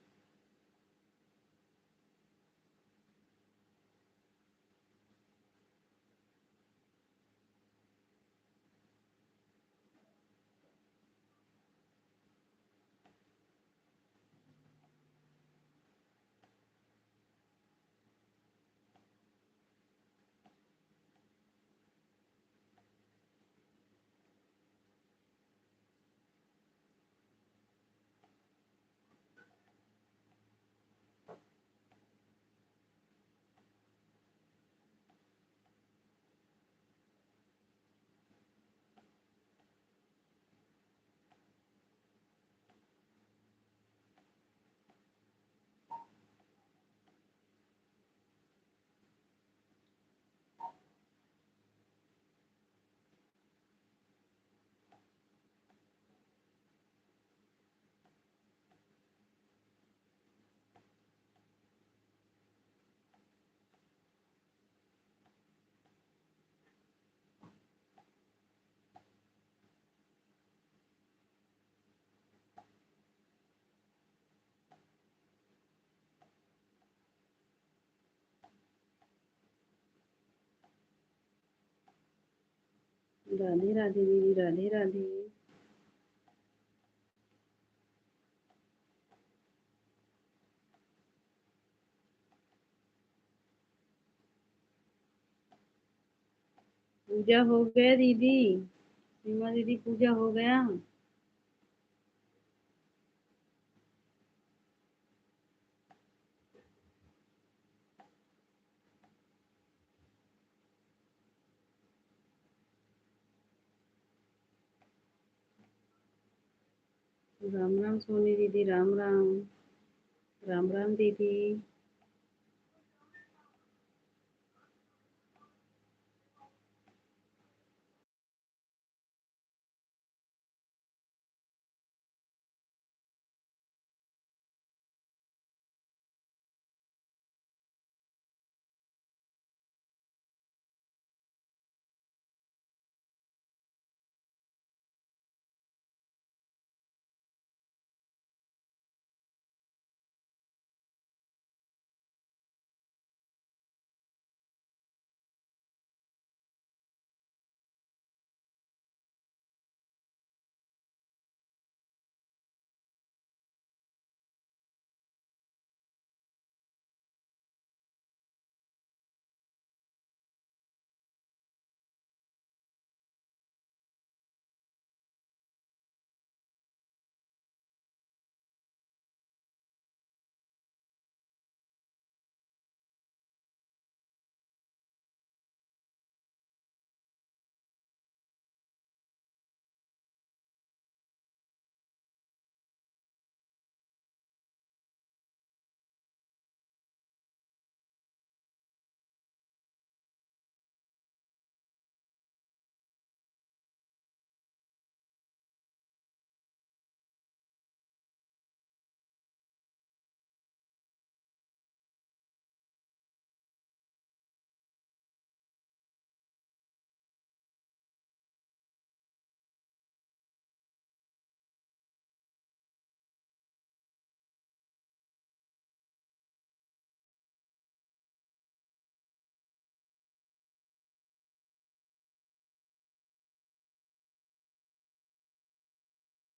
राधे राधे दीदी, राधे राधे। पूजा हो गया दीदी। सीमा दीदी, पूजा हो गया। राम राम सोनी दीदी, राम राम। राम राम दीदी।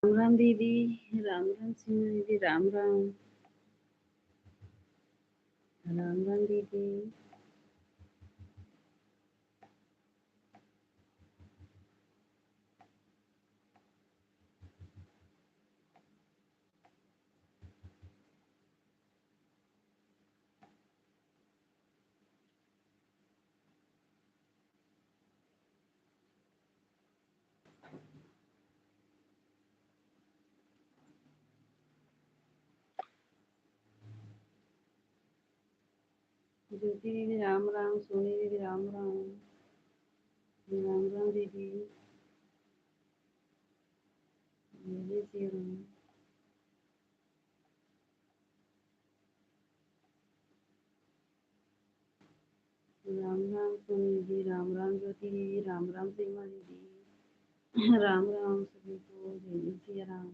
राम राम दीदी। राम राम सीमा दीदी, राम राम। राम राम दीदी। ज्योति दीदी, राम राम। सोनी दीदी, राम राम। राम राम दीदी। जय श्री राम। राम राम सोनी जी, राम राम ज्योति जी, राम राम सीमा दीदी। राम राम सभी को, जय जय सिया राम।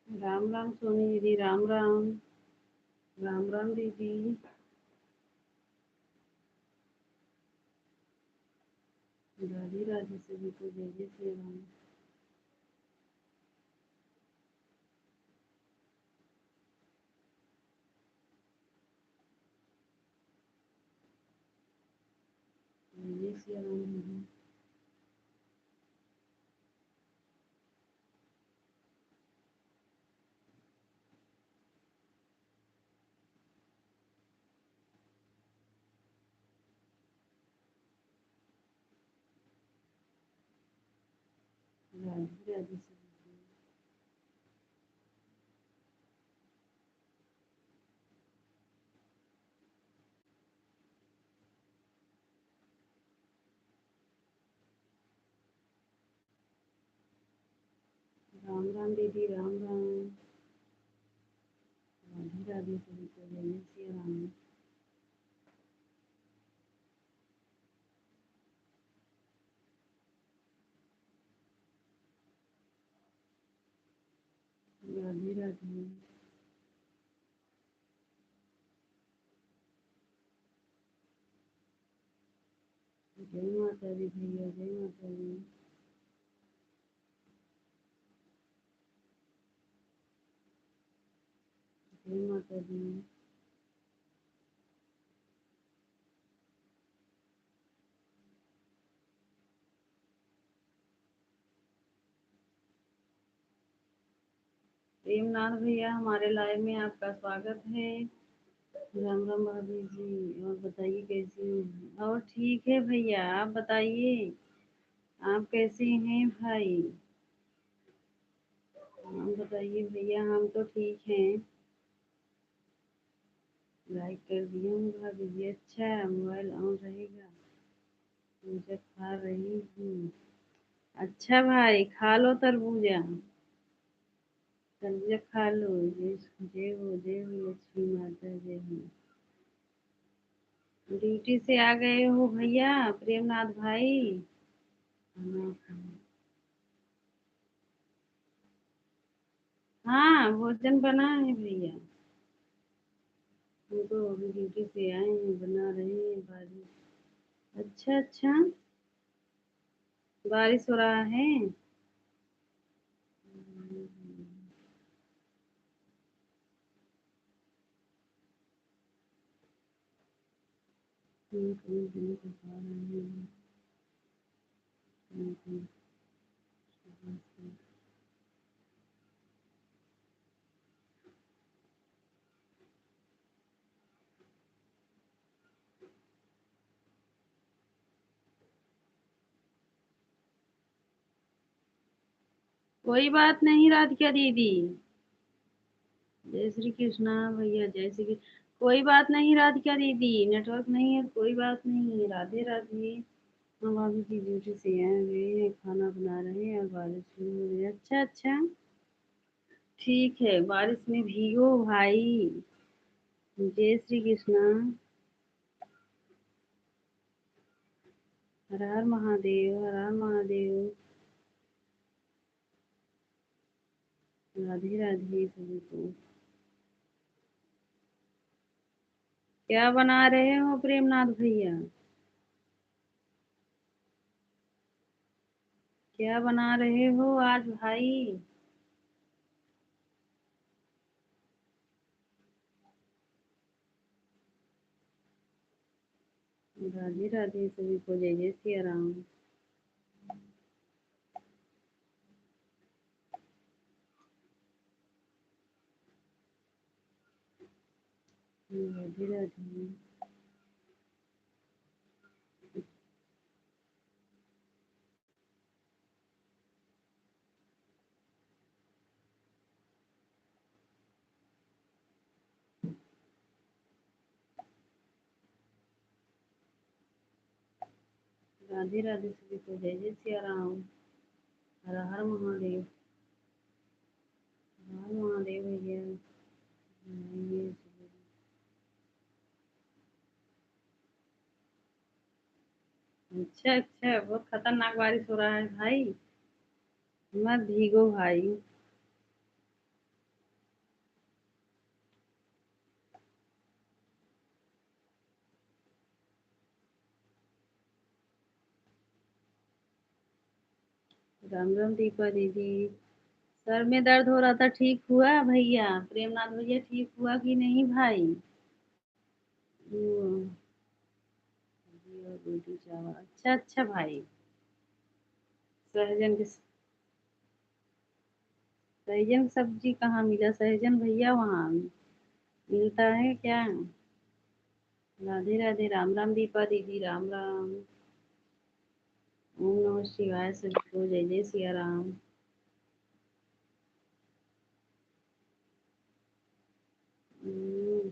राम राम सोनी दीदी, राम राम। राम राम दीदी। राधे राधे सभी को, जय जय सिया राम। जय जय सिया राम दीदी। राधे राधे सभी को। राम राम दीदी, राम राम। राधे राधे सभी को, जय जय सिया राम। राधे राधे। जय माता दी भैया, जय माता दी। जय माता दी। प्रेमनाथ भैया हमारे लाइव में आपका स्वागत है। राम राम भाभी जी, और बताइए कैसी हैं? और ठीक है भैया, आप बताइए आप कैसे हैं भाई? आप बताइए भैया, हम तो ठीक हैं। लाइक कर दिया हूँ भाभी जी। अच्छा, मोबाइल ऑन रहेगा। मुझे खा रही हूँ। अच्छा भाई, खा लो तरबूजा। तरबूजा खा लो। जय हो लक्ष्मी माता, जय हो। ड्यूटी से आ गए हो भैया प्रेमनाथ भाई? खाना खाओ। हाँ, भोजन बना है भैया। हम तो अभी ड्यूटी से आए हैं, बना रहे हैं बारिश। अच्छा अच्छा, बारिश हो रहा है। दिन के खा रहे हैं। कोई बात नहीं राधिका दीदी। जय श्री कृष्णा भैया, जय श्री कृष्ण। कोई बात नहीं राधिका दीदी, नेटवर्क नहीं है, कोई बात नहीं। राधे राधे। हम अभी की ड्यूटी से आए हुए हैं, खाना बना रहे हैं और बारिश शुरू हो रही है। अच्छा अच्छा, ठीक है, बारिश में भीगो भाई। जय श्री कृष्णा। हर हर महादेव, हर हर महादेव। राधे राधे सभी को। क्या बना रहे हो प्रेमनाथ भैया? क्या बना रहे हो आज भाई? राधे राधे सभी को, जय जय सिया राम। राधे राधे। राधे राधे सभी को, जय जय सिया राम। हर हर महादेव। हर हर महादेव भैया। ये अच्छा अच्छा, बहुत खतरनाक बारिश हो रहा है भाई। मत भीगो भाई। राम राम दीपा दीदी। सर में दर्द हो रहा था, ठीक हुआ भैया? प्रेमनाथ भैया, ठीक हुआ कि नहीं भाई? वो, घी और रोटी चावल। अच्छा अच्छा भाई। सहजन की सहजन की सब्जी कहाँ मिला सहजन भैया? वहाँ मिलता है क्या? राधे राधे। राम राम दीपा दीदी, राम राम। ओम नमः शिवाय सभी को, जय जय सिया राम। हम्म,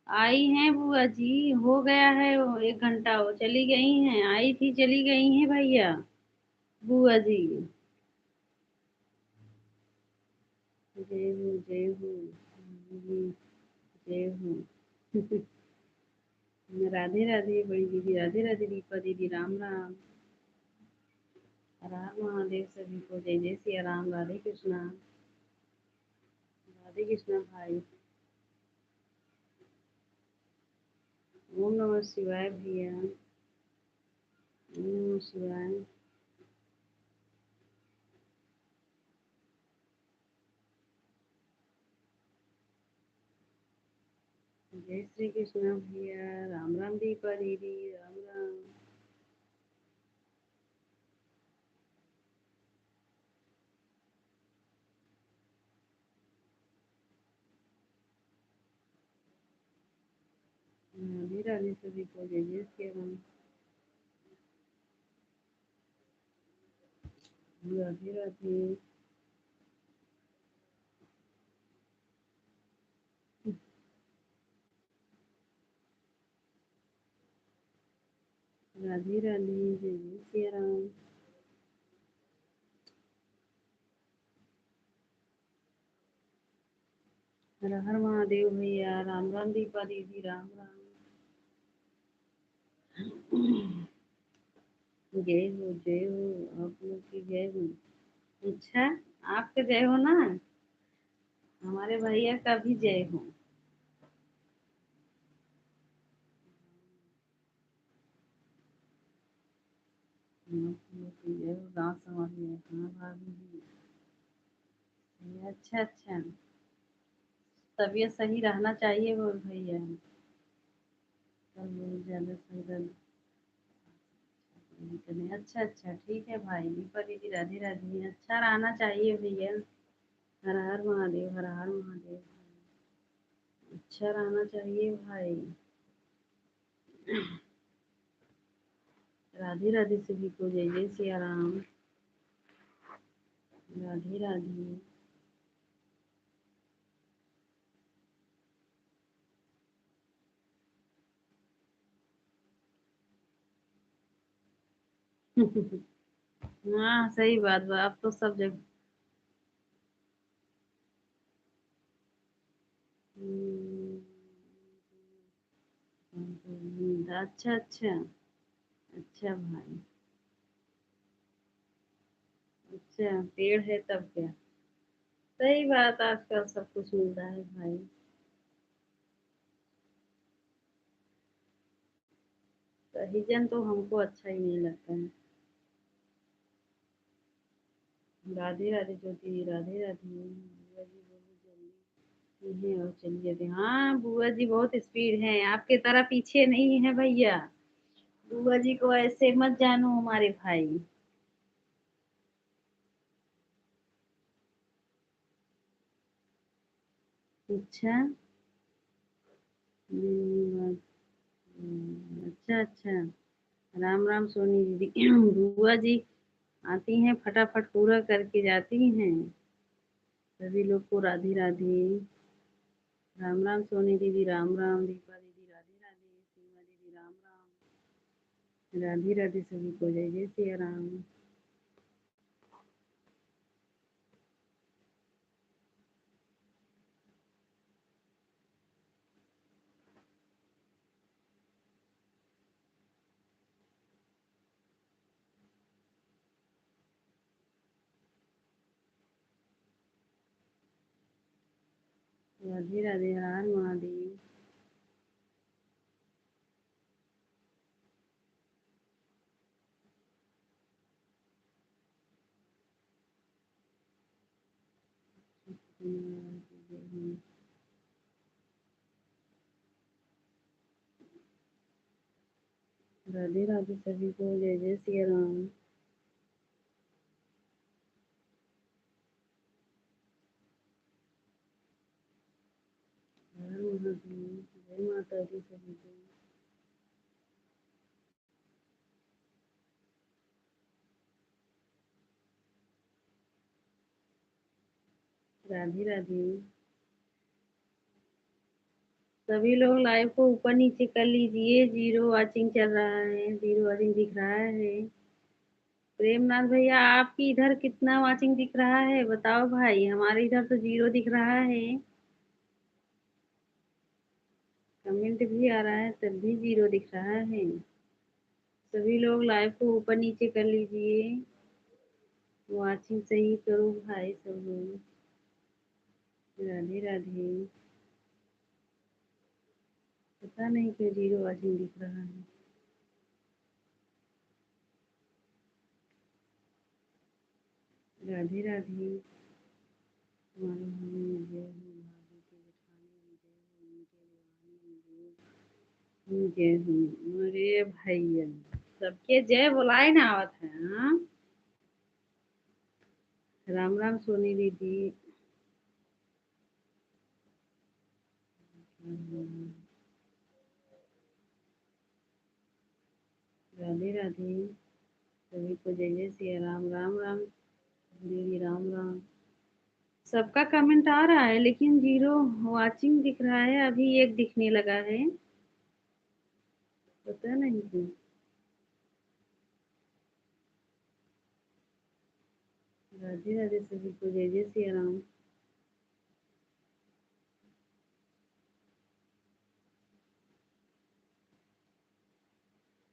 आई हैं बुआ जी, हो गया है वो 1 घंटा, वो चली गई हैं। आई थी चली गई हैं भैया, बुआ जी। जय हो जय हो। जय हो। राधे राधे बड़ी दीदी, राधे राधे दीपा दीदी, राम राम। हर हर महादेव सभी को, जय जय सिया राम। राधे कृष्णा। राधे कृष्णा भाई। ओम नमः शिवाय भैया। ओम नमः शिवाय। जय श्री कृष्णा भैया। राम राम दीपा दीदी, राम राम। राधे राधे सभी को, जय जय श्री राम। राधे राधे। राधे राधे, जय जय श्री राम। हर हर महादेव भैया, राम राम दीपा दीदी, राम राम। जय हो जय हो, आप लोग की जय हो। अच्छा, आपका जय हो ना, हमारे भैया का भी जय हो। आप लोग की जय हो, गाँव समाज में। हाँ भाभी जी। अच्छा अच्छा, तबीयत सही रहना चाहिए वो भैया। कल बहुत ज़्यादा सर दर्द करने। अच्छा अच्छा, ठीक है भाई। दीपा दीदी, राधे राधे। अच्छा रहना चाहिए भैया। हर हर महादेव, हर हर महादेव। अच्छा रहना चाहिए भाई। राधे राधे सभी को, जय जय सिया राम। राधे राधे। हाँ सही बात बा, अब तो सब जगह। हम्म, अच्छा अच्छा। अच्छा भाई। अच्छा, पेड़ है तब क्या। सही बात, आजकल सब कुछ मिलता है भाई। सहीजन तो हमको अच्छा ही नहीं लगता है। राधे राधे ज्योति जी, राधे राधे। बुआ जी बोलो जल्दी है और चलिए थे। हाँ बुआ जी बहुत स्पीड है, आपके तरह पीछे नहीं है भैया। बुआ जी को ऐसे मत जानो हमारे भाई। अच्छा। अच्छा अच्छा। राम राम सोनी दीदी। बुआ जी आती हैं, फटाफट पूरा करके जाती हैं। सभी लोग को राधे राधे। राम राम सोनी दीदी, राम राम दीपा दीदी, राधे राधे सीमा दीदी, राम राम। राधे राधे सभी को, जय जय सिया राम। राधे राधे, हर हर महादेव। राधे राधे सभी को, जय जय सिया राम। हर हर महादेव। जय माता दी सभी को। राधे राधे। सभी लोग लाइव को ऊपर नीचे कर लीजिए, जीरो वाचिंग चल रहा है, जीरो वाचिंग दिख रहा है। प्रेमनाथ भैया, आपकी इधर कितना वाचिंग दिख रहा है बताओ भाई, हमारे इधर तो जीरो दिख रहा है। कमेंट भी आ रहा है तब भी जीरो दिख रहा है। सभी लोग लाइव को ऊपर नीचे कर लीजिए, वाचिंग सही करो भाई सब लोग। राधे राधे। पता नहीं क्यों जीरो वाचिंग दिख रहा है। राधे राधे। हमारे हमें जय हो, भाभी के जेठानी में जय हो, उनके जय हो। अरे भैया, सबके जय बुलाए ना आवत है। हाँ। राम राम सोनी दीदी। राधे राधे। सभी को जय जय सिया राम। राम राम दीदी, राम राम। सबका कमेंट आ रहा है लेकिन जीरो वाचिंग दिख रहा है, अभी एक दिखने लगा है, पता नहीं क्यों। राधे राधे सभी को जय जय सिया राम।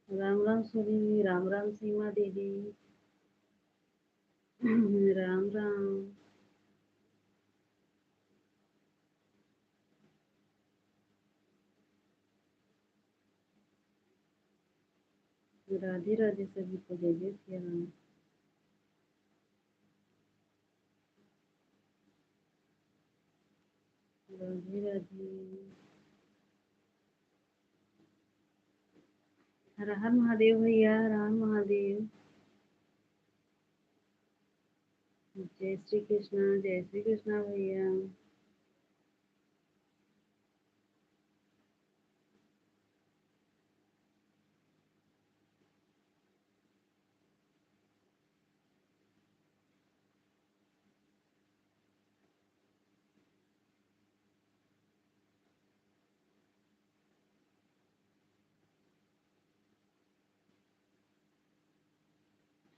राम राम सुनी, राम राम सीमा दीदी। राम राम। राधे राधे सभी को जय जय सिया राम। राधे राधे। हर हर महादेव भैया, राम महादेव। जय श्री कृष्णा भैया।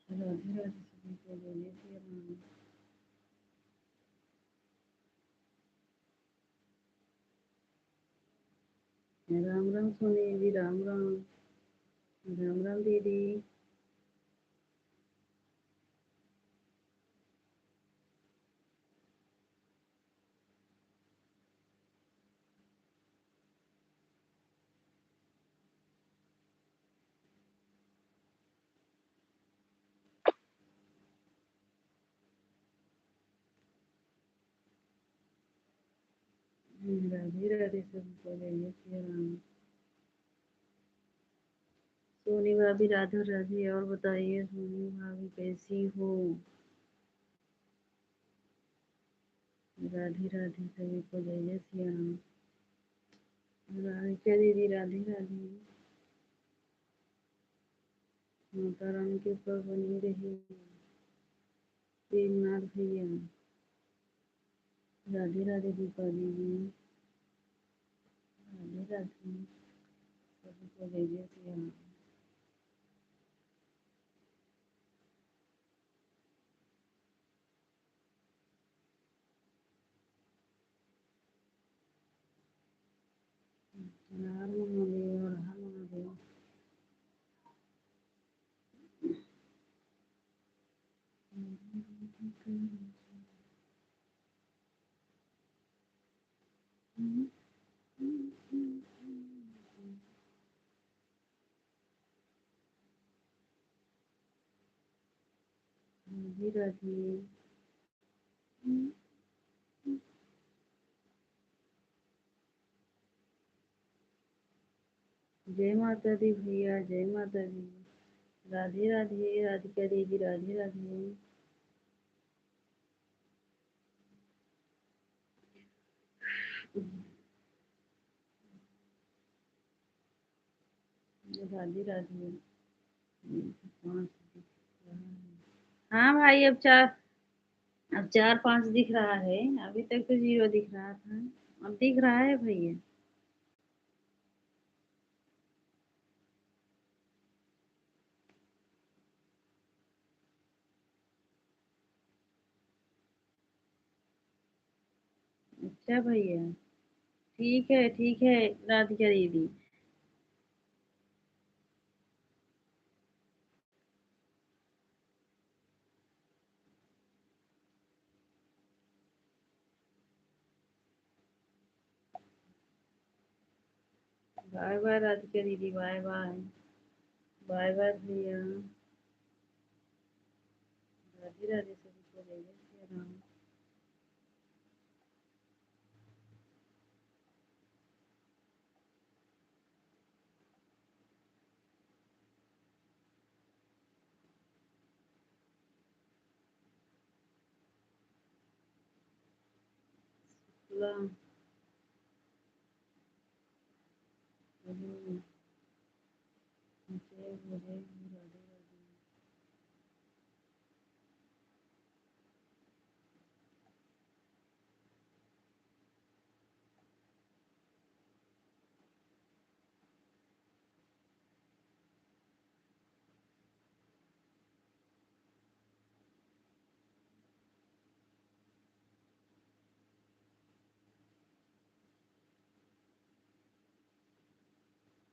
राधे राधे सभी को जय जय सिया राम। राम राम सोनी जी, राम राम। राम राम दीदी। राधे राधे सभी को जय जय सिया राम। सोनी भाभी राधे राधे। और बताइए सोनी भाभी कैसी हो? राधे राधे सभी को जय जय सिया राम। राधिका दीदी राधे राधे। माता रानी के ऊपर बनी रही प्रेमनाथ भैया। राधे राधे दीपा दीदी। राधे राधे सभी को जय जय सिया राम। हर महादेव, हर महादेव। राधे राधे। जय माता दी भैया, जय माता दी। राधे राधे राधिका दीदी, राधे राधे। राधे राधे। पाँच दिख रहा है। हाँ भाई, अब चार पाँच दिख रहा है। अभी तक तो जीरो दिख रहा था, अब दिख रहा है भैया। अच्छा भैया, ठीक है ठीक है। राधिका दीदी, बाय बाय राधिका दीदी, बाय बाय। बाय बाय भैया। राधे राधे सभी को जय जय श्री राम। शुक्ला, जय राधे राधे।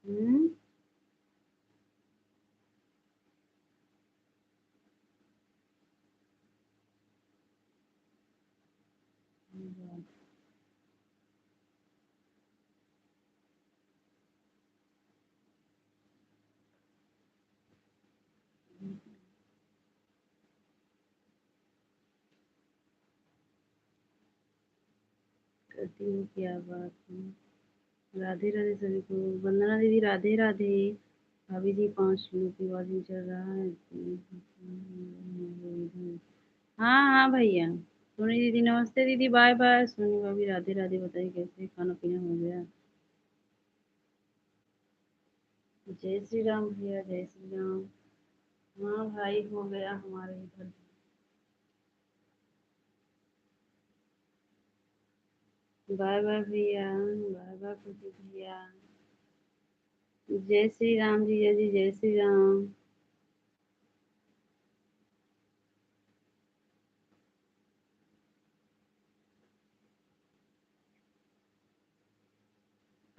हम्म। करती हूँ क्या बात है। राधे राधे सभी को। वंदना दीदी राधे राधे। भाभी जी 5 मिनट की बाद में चल रहा है। हाँ हाँ भैया। सोनी दीदी नमस्ते दीदी, बाय बाय। सोनी भाभी राधे राधे। बताइए कैसे खाना पीना हो गया। जय श्री राम भैया, जय श्री राम। हाँ भाई हो गया हमारे इधर। बाय बाय भैया। बाय बाय खुशी भैया। जय श्री राम जीजा जी, जय श्री राम।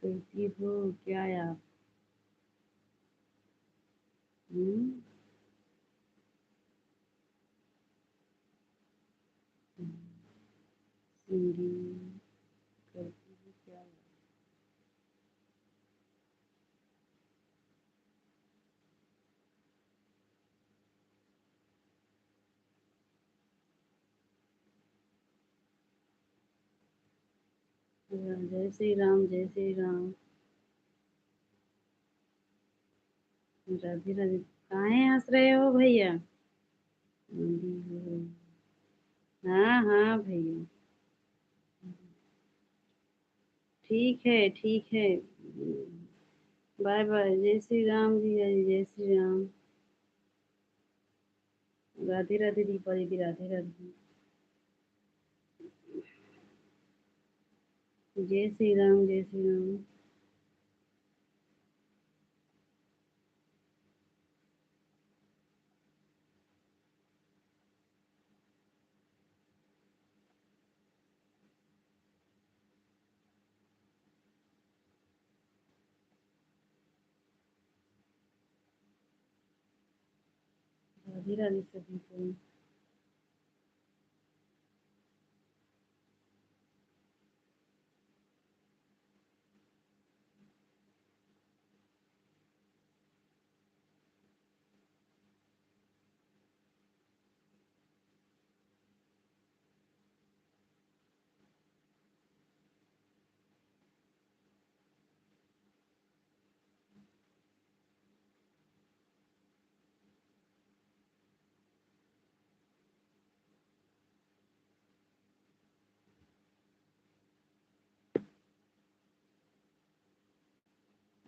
कैसी हो क्या आप। हम्म। सिंगिंग करती हो क्या। जय श्री राम, जय श्री राम। राधे राधे। काहे हंस रहे हो भैया। हाँ हाँ भैया। ठीक है ठीक है। Bye bye. जय श्री राम भैया जी, जय श्री राम। राधे राधे दीपा दीदी, राधे राधे। जय श्री राम, जय श्री राम। राधे राधे सभी को।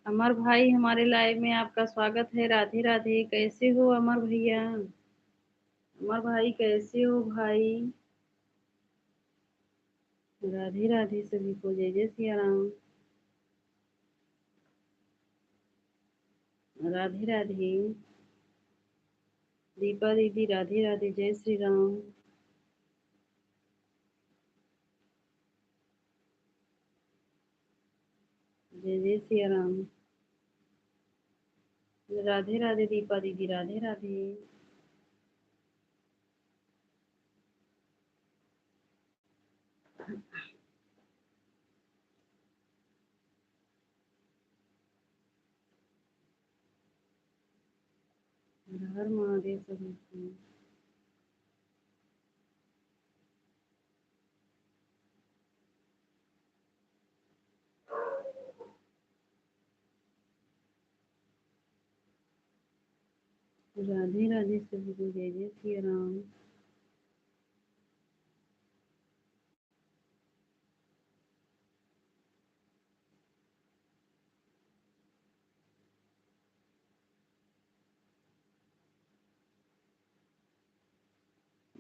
अमर भाई हमारे लाइव में आपका स्वागत है। राधे राधे। कैसे हो अमर भैया। अमर भाई कैसे हो भाई। राधे राधे सभी को। जय जय सिया राम। राधे राधे। दीपा दीदी राधे राधे, जय श्री राम। जय जय सिया राम। राधे राधे दीपा दीदी, राधे राधे। हर हर महादेव सभी को। राधे राधे सभी को। जय जय सिया राम।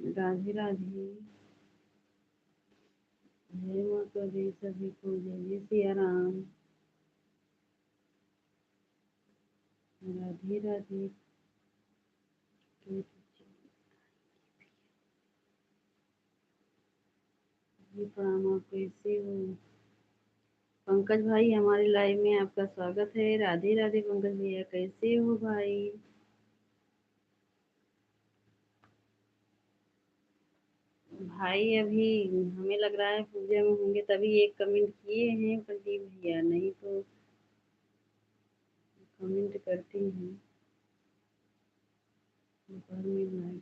राधे राधे। जय माता दी सभी को, जय जय सिया राम। राधे राधे। जी प्रणाम, आप कैसे हो? पंकज भाई हमारे लाइव में आपका स्वागत है। राधे राधे पंकज भैया, कैसे हो भाई? भाई अभी हमें लग रहा है पूजा में होंगे, तभी एक कमेंट किए हैं प्रदीप भैया, नहीं तो कमेंट करते हैं। दोपहर में लाइट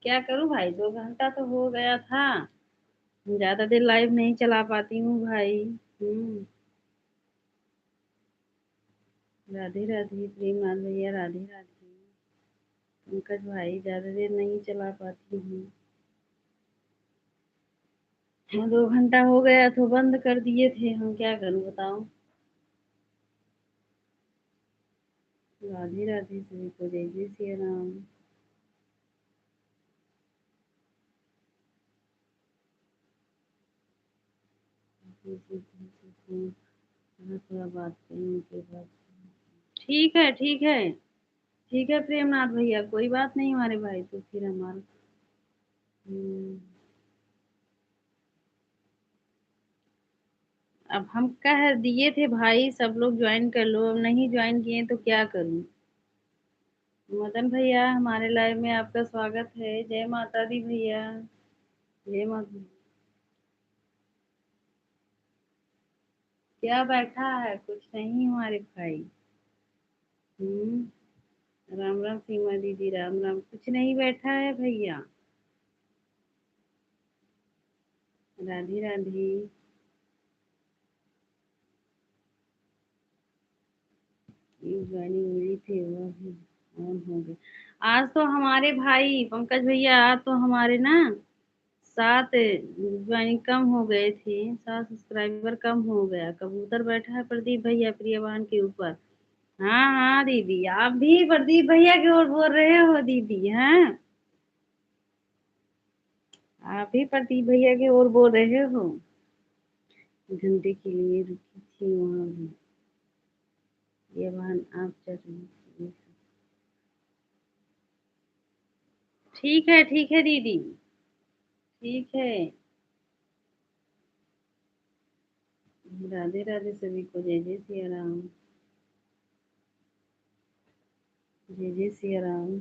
क्या करूं भाई, 2 घंटा तो हो गया था। ज्यादा देर लाइव नहीं चला पाती हूँ भाई। राधे राधे प्रेमनाथ भैया, राधे राधे। पंकज भाई ज्यादा देर नहीं चला पाती हूँ। हाँ, 2 घंटा हो गया तो बंद कर दिए थे हम, क्या करूं बताओ। राधे राधे सभी को, जय जय सिया राम। थोड़ा बात करने के बाद ठीक है, ठीक है। ठीक है प्रेमनाथ भैया, कोई बात नहीं हमारे भाई, तो फिर हमारा हम्म, अब हम कह दिए थे भाई सब लोग ज्वाइन कर लो, अब नहीं ज्वाइन किए तो क्या करूं। मदन भैया हमारे लाइव में आपका स्वागत है। जय माता दी भैया। जय माता। क्या बैठा है? कुछ नहीं हमारे भाई। हम्म। राम राम सीमा दीदी, राम राम। कुछ नहीं, बैठा है भैया। राधे राधे। ये ज्वाइनिंग मिली थी वो भी ऑन हो गई। आज तो हमारे भाई पंकज भैया, आज तो हमारे ना 7 ज्वाइनिंग कम हो गए थे, 7 सब्सक्राइबर कम हो गया। कबूतर बैठा है प्रदीप भैया प्रियवान के ऊपर। हाँ हाँ दीदी, आप भी प्रदीप भैया की ओर बोल रहे हो दीदी? हैं? आप भी प्रदीप भैया की ओर बोल रहे हो? घंटे के लिए रुकी थी वहां भी। ये वाहन आप चल रही हैं। ठीक है दीदी। ठीक है। राधे राधे सभी को, जय जय सिया राम। जय जय सिया राम।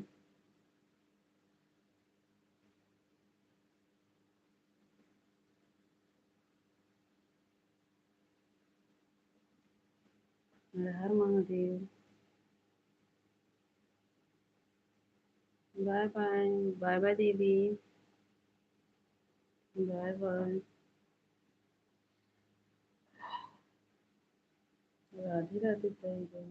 हर हर Mahadev. Bye bye. Bye bye दीदी। Bye bye. राधे राधे सभी को।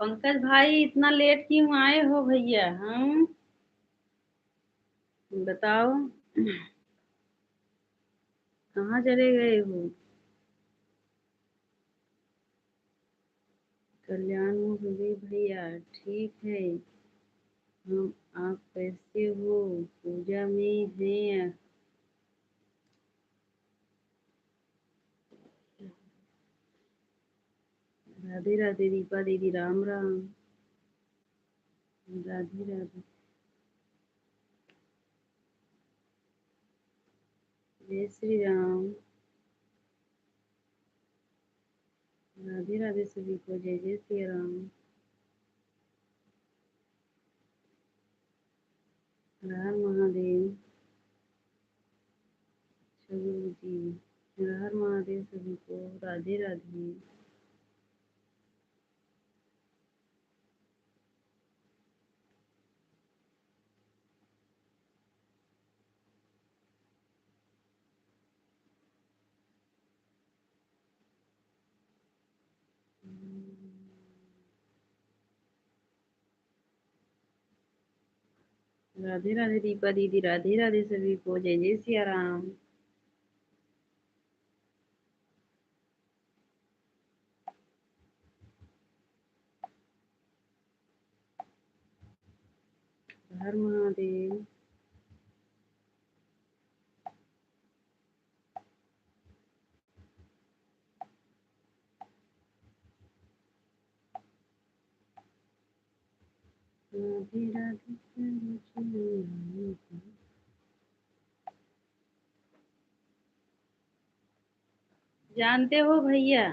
पंकज भाई इतना लेट क्यों आए हो भैया? हम बताओ, कहाँ चले गए हो? कल्याण हो गई भैया, ठीक है। हम आप कैसे हो? पूजा में हैं। राधे राधे दीपा दीदी, राम राम। राधे राधे। जय श्री राम। राधे राधे सभी को, जय जय श्री राम। हर हर महादेव। गुरु जी। हर हर महादेव सभी को, राधे राधे। राधे राधे दीपा दीदी, राधे राधे सभी को, जय जय सिया राम। हर महादेव। राधे राधे जानते हो भैया,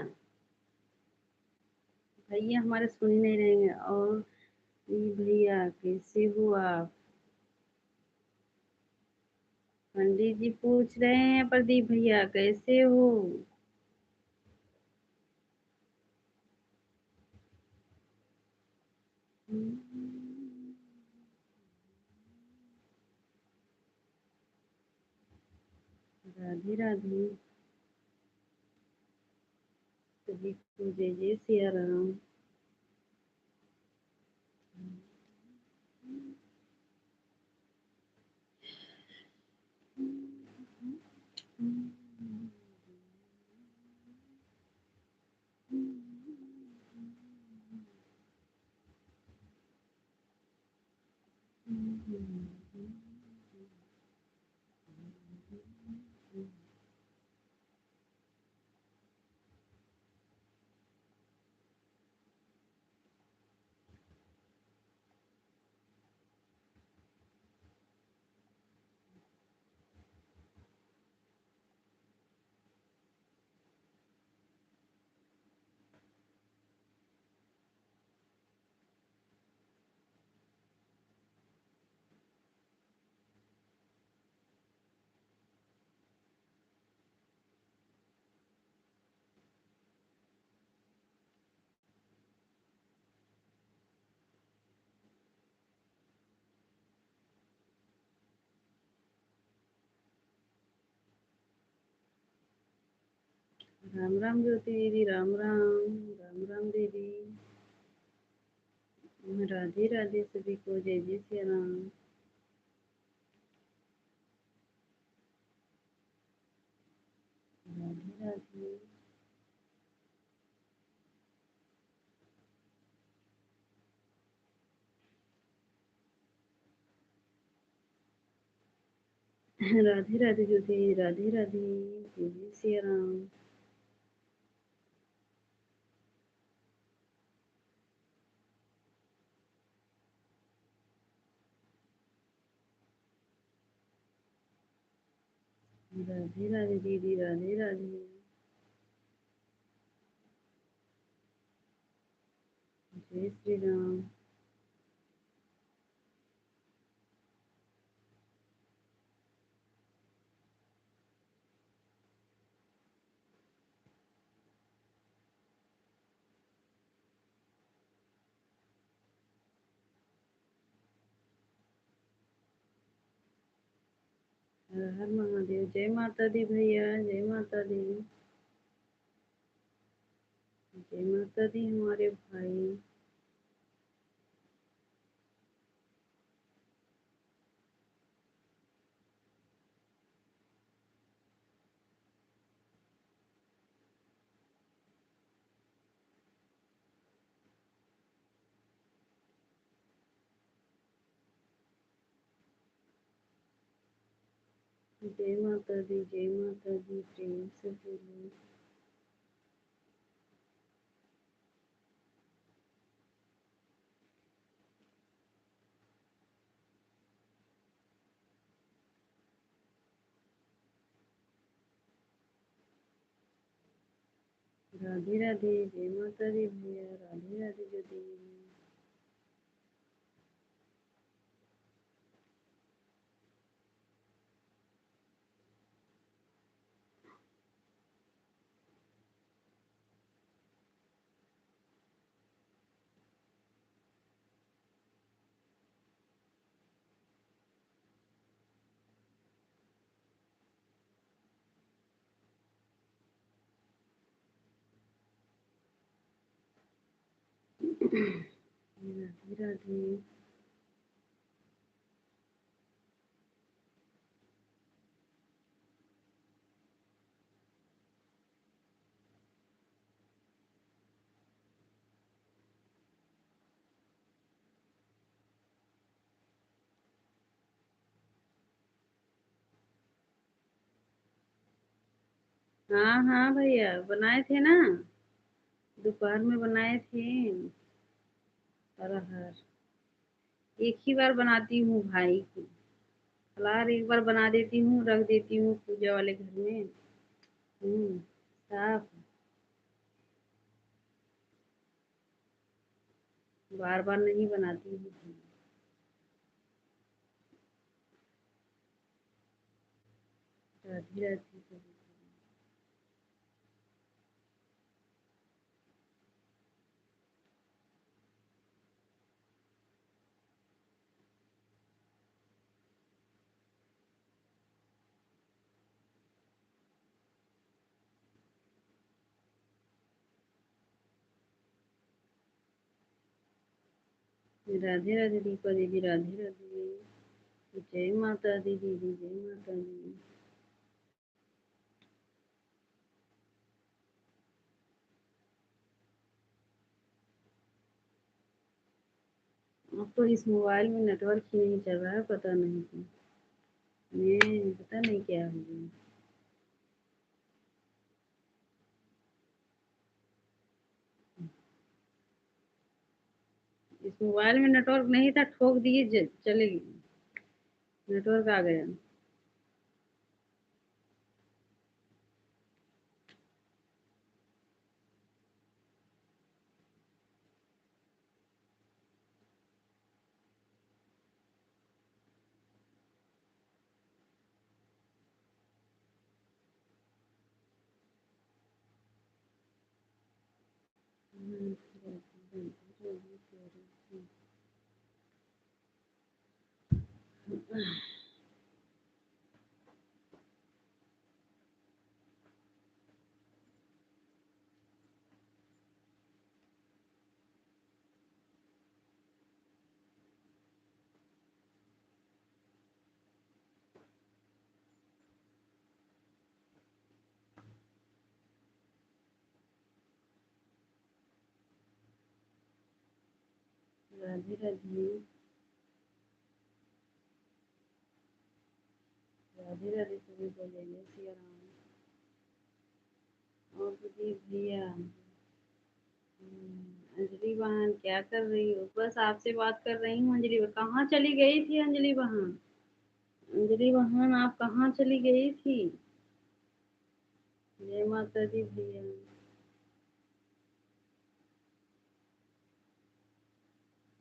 भैया हमारे सुन ही नहीं रहेंगे। और ये भैया कैसे हो आप? पंडित जी पूछ रहे हैं प्रदीप भैया कैसे हो? राधे राधे सभी को जय जय सिया राम। राम राम ज्योति दीदी, राम राम। राम राम दीदी। राधे राधे सभी को जय जय सिया राम। राधे राधे। राधे राधे ज्योति, राधे राधे जय जय सिया राम। राधे राधे दीदी, राधे राधे। जय श्री राम। हर हर महादेव। जय माता दी भैया, जय माता दी। जय माता दी हमारे भाई। जय माता दी, जय माता दी। प्रेम से बोलो। राधे राधे। जय माता दी भैया, राधे राधे ज्योति। राधे राधे। हाँ हाँ भैया, बनाए थे ना, दोपहर में बनाए थे। अरहर एक ही बार बनाती हूँ भाई की। फलार एक बार बना देती हूँ, रख देती हूँ पूजा वाले घर में। साफ। बार बार नहीं बनाती हूँ। राधी राधी राधे राधे दीपा दीदी, राधे राधे। जय माता दी दीदी, जय माता दी। अब तो इस मोबाइल में नेटवर्क ही नहीं चल रहा है, पता नहीं क्यों। मैं पता नहीं क्या हो गया। इस मोबाइल में नेटवर्क नहीं था, ठोक दिए चले गए, नेटवर्क आ गया। राधे राधे। राधे राधे सभी को, जय जय सिया राम। और प्रदीप भैया। अंजलि बहन क्या कर रही हो? बस आपसे बात कर रही हूँ। अंजलि बहन कहाँ चली गई थी? अंजलि बहन, अंजलि बहन आप कहाँ चली गई थी? जय माता दी भैया।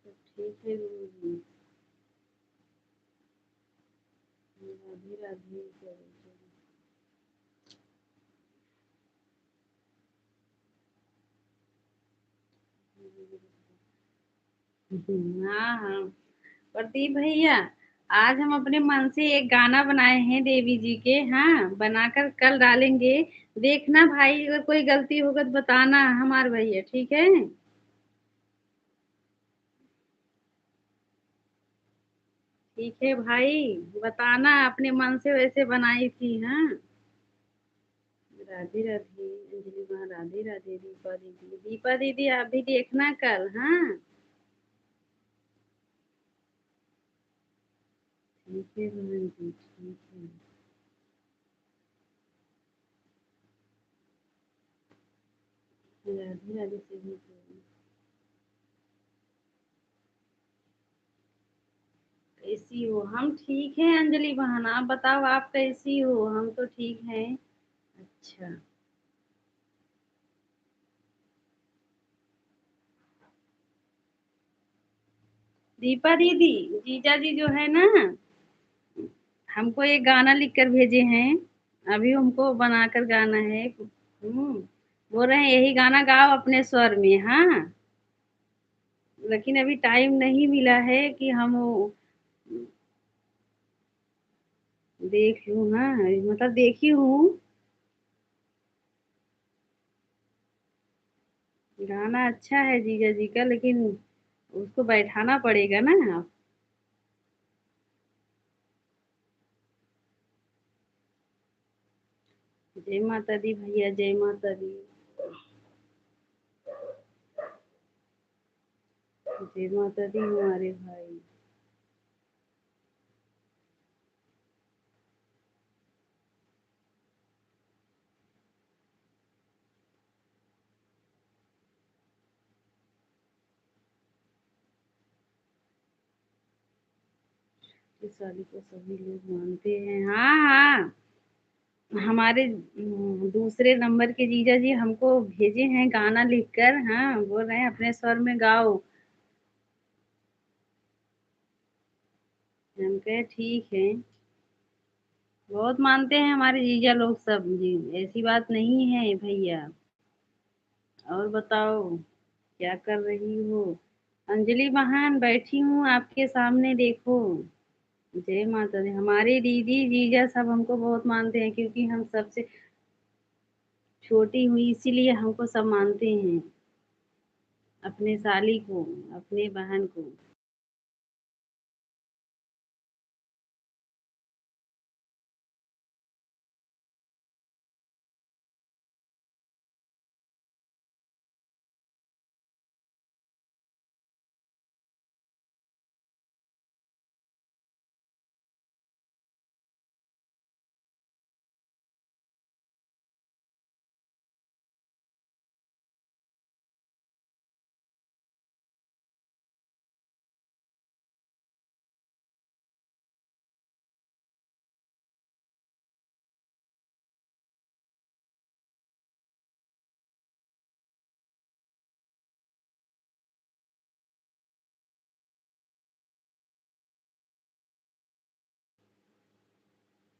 सब ठीक है गुरु जी। राधे राधे क्या बोलते हैं? हाँ हाँ। प्रदीप भैया, आज हम अपने मन से एक गाना बनाए हैं देवी जी के। हाँ, बनाकर कल डालेंगे। देखना भाई, अगर कोई गलती होगा तो बताना हमारे भैया, ठीक है? ठीक है भाई, बताना अपने मन से वैसे बनाई थी। हाँ। राधे राधे अंजलि माँ, राधे राधे दीपा दीदी। दीपा दीदी आप भी देखना कल। हाँ, ठीक है बहन जी, ठीक है। राधे राधे सभी को। कैसी हो? हम ठीक हैं अंजलि बहन, आप बताओ आप कैसी हो? हम तो ठीक हैं। अच्छा। दीपा दीदी, जीजा जी जो है ना, हमको एक गाना लिख कर भेजे हैं। अभी हमको बनाकर गाना है। बोल रहे हैं यही गाना गाओ अपने स्वर में। हाँ, लेकिन अभी टाइम नहीं मिला है कि हम वो देख लूँ। हाँ, मतलब देखी हूँ। गाना अच्छा है जीजा जी का, लेकिन उसको बैठाना पड़ेगा ना। जय माता दी भैया, जय माता दी। जय माता दी हमारे भाई। इस शादी को सभी लोग मानते हैं। हाँ हाँ, हमारे दूसरे नंबर के जीजा जी हमको भेजे हैं गाना लिखकर। हाँ, बोल रहे हैं अपने स्वर में गाओ। हम कहे ठीक है। बहुत मानते हैं हमारे जीजा लोग सब जी, ऐसी बात नहीं है भैया। और बताओ, क्या कर रही हो? अंजलि बहन बैठी हूँ आपके सामने, देखो। जय माता दी। हमारे दीदी जीजा सब हमको बहुत मानते हैं, क्योंकि हम सबसे छोटी हुई, इसीलिए हमको सब मानते हैं, अपने साली को, अपने बहन को।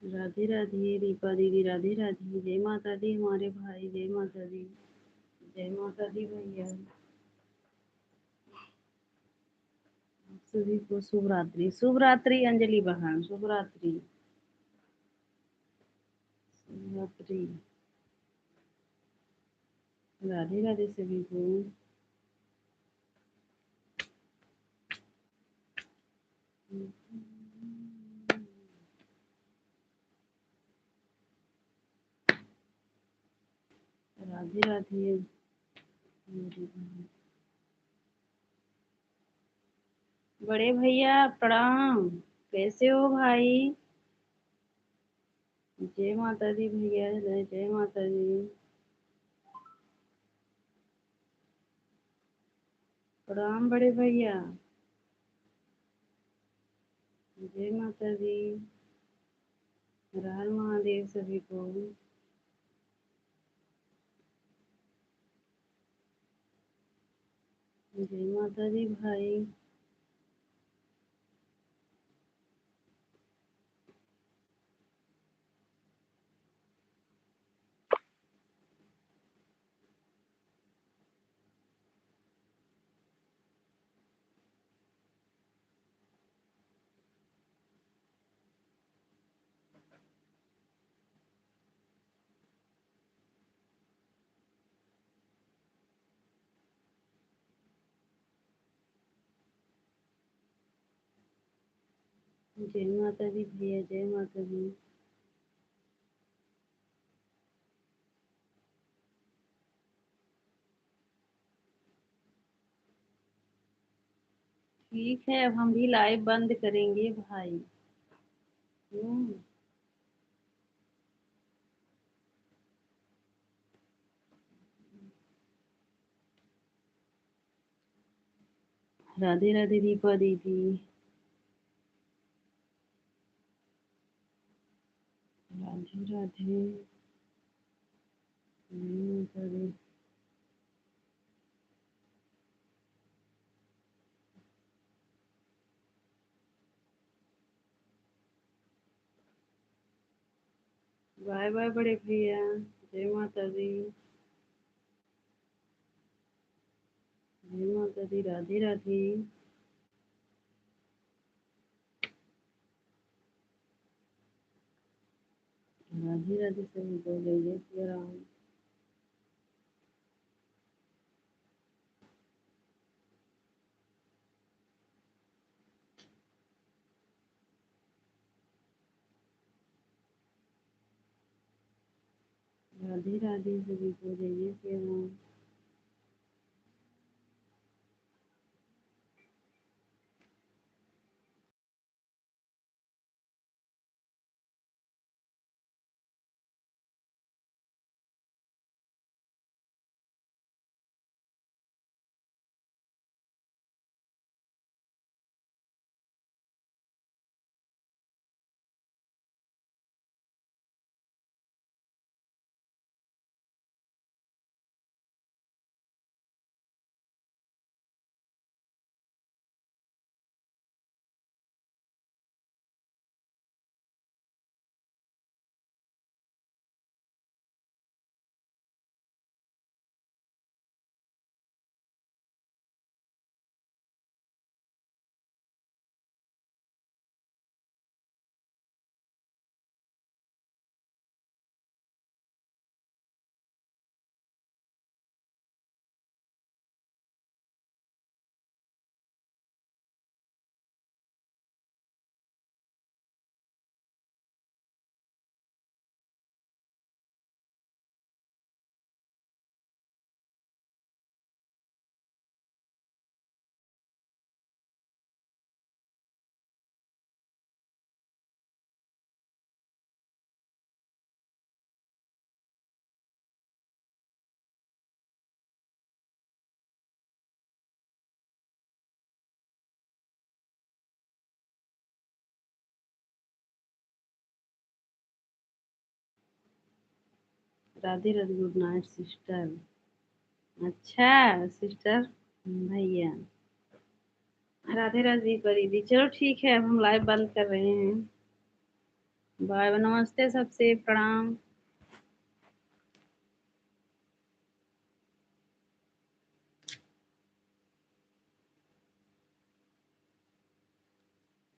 राधे राधे दीपा दीदी, राधे राधे। जय माता दी हमारे भाई, जय माता दी। जय माता दी भैया। सभी को शुभ रात्रि, शुभ रात्रि अंजलि बहन, शुभ रात्रि। शुभ रात्रि। राधे राधे सभी को। राधे राधे मेरी बहन। बड़े भैया प्रणाम, कैसे हो भाई? जय माता दी भैया, जय जय माता दी। प्रणाम बड़े भैया। जय माता दी। हर हर महादेव सभी को। जय माता दी भाई। जय माता दी भैया, जय माता दी। ठीक है, अब हम भी लाइव बंद करेंगे भाई। हम्म। राधे राधे दीपा दीदी। राधे राधे। जय माता दी। बाय बाय बड़े भैया। जय माता दी। जय माता दी, राधे राधे। राधे राधे सभी को, जय जय श्री राम। राधे राधे सभी को, जय जय Shri Ram. Radhe Radhe, good night sister. अच्छा सिस्टर, भैया, राधे राधे परिधि। चलो ठीक है, अब हम लाइव बंद कर रहे हैं। बाय, नमस्ते सबसे, प्रणाम।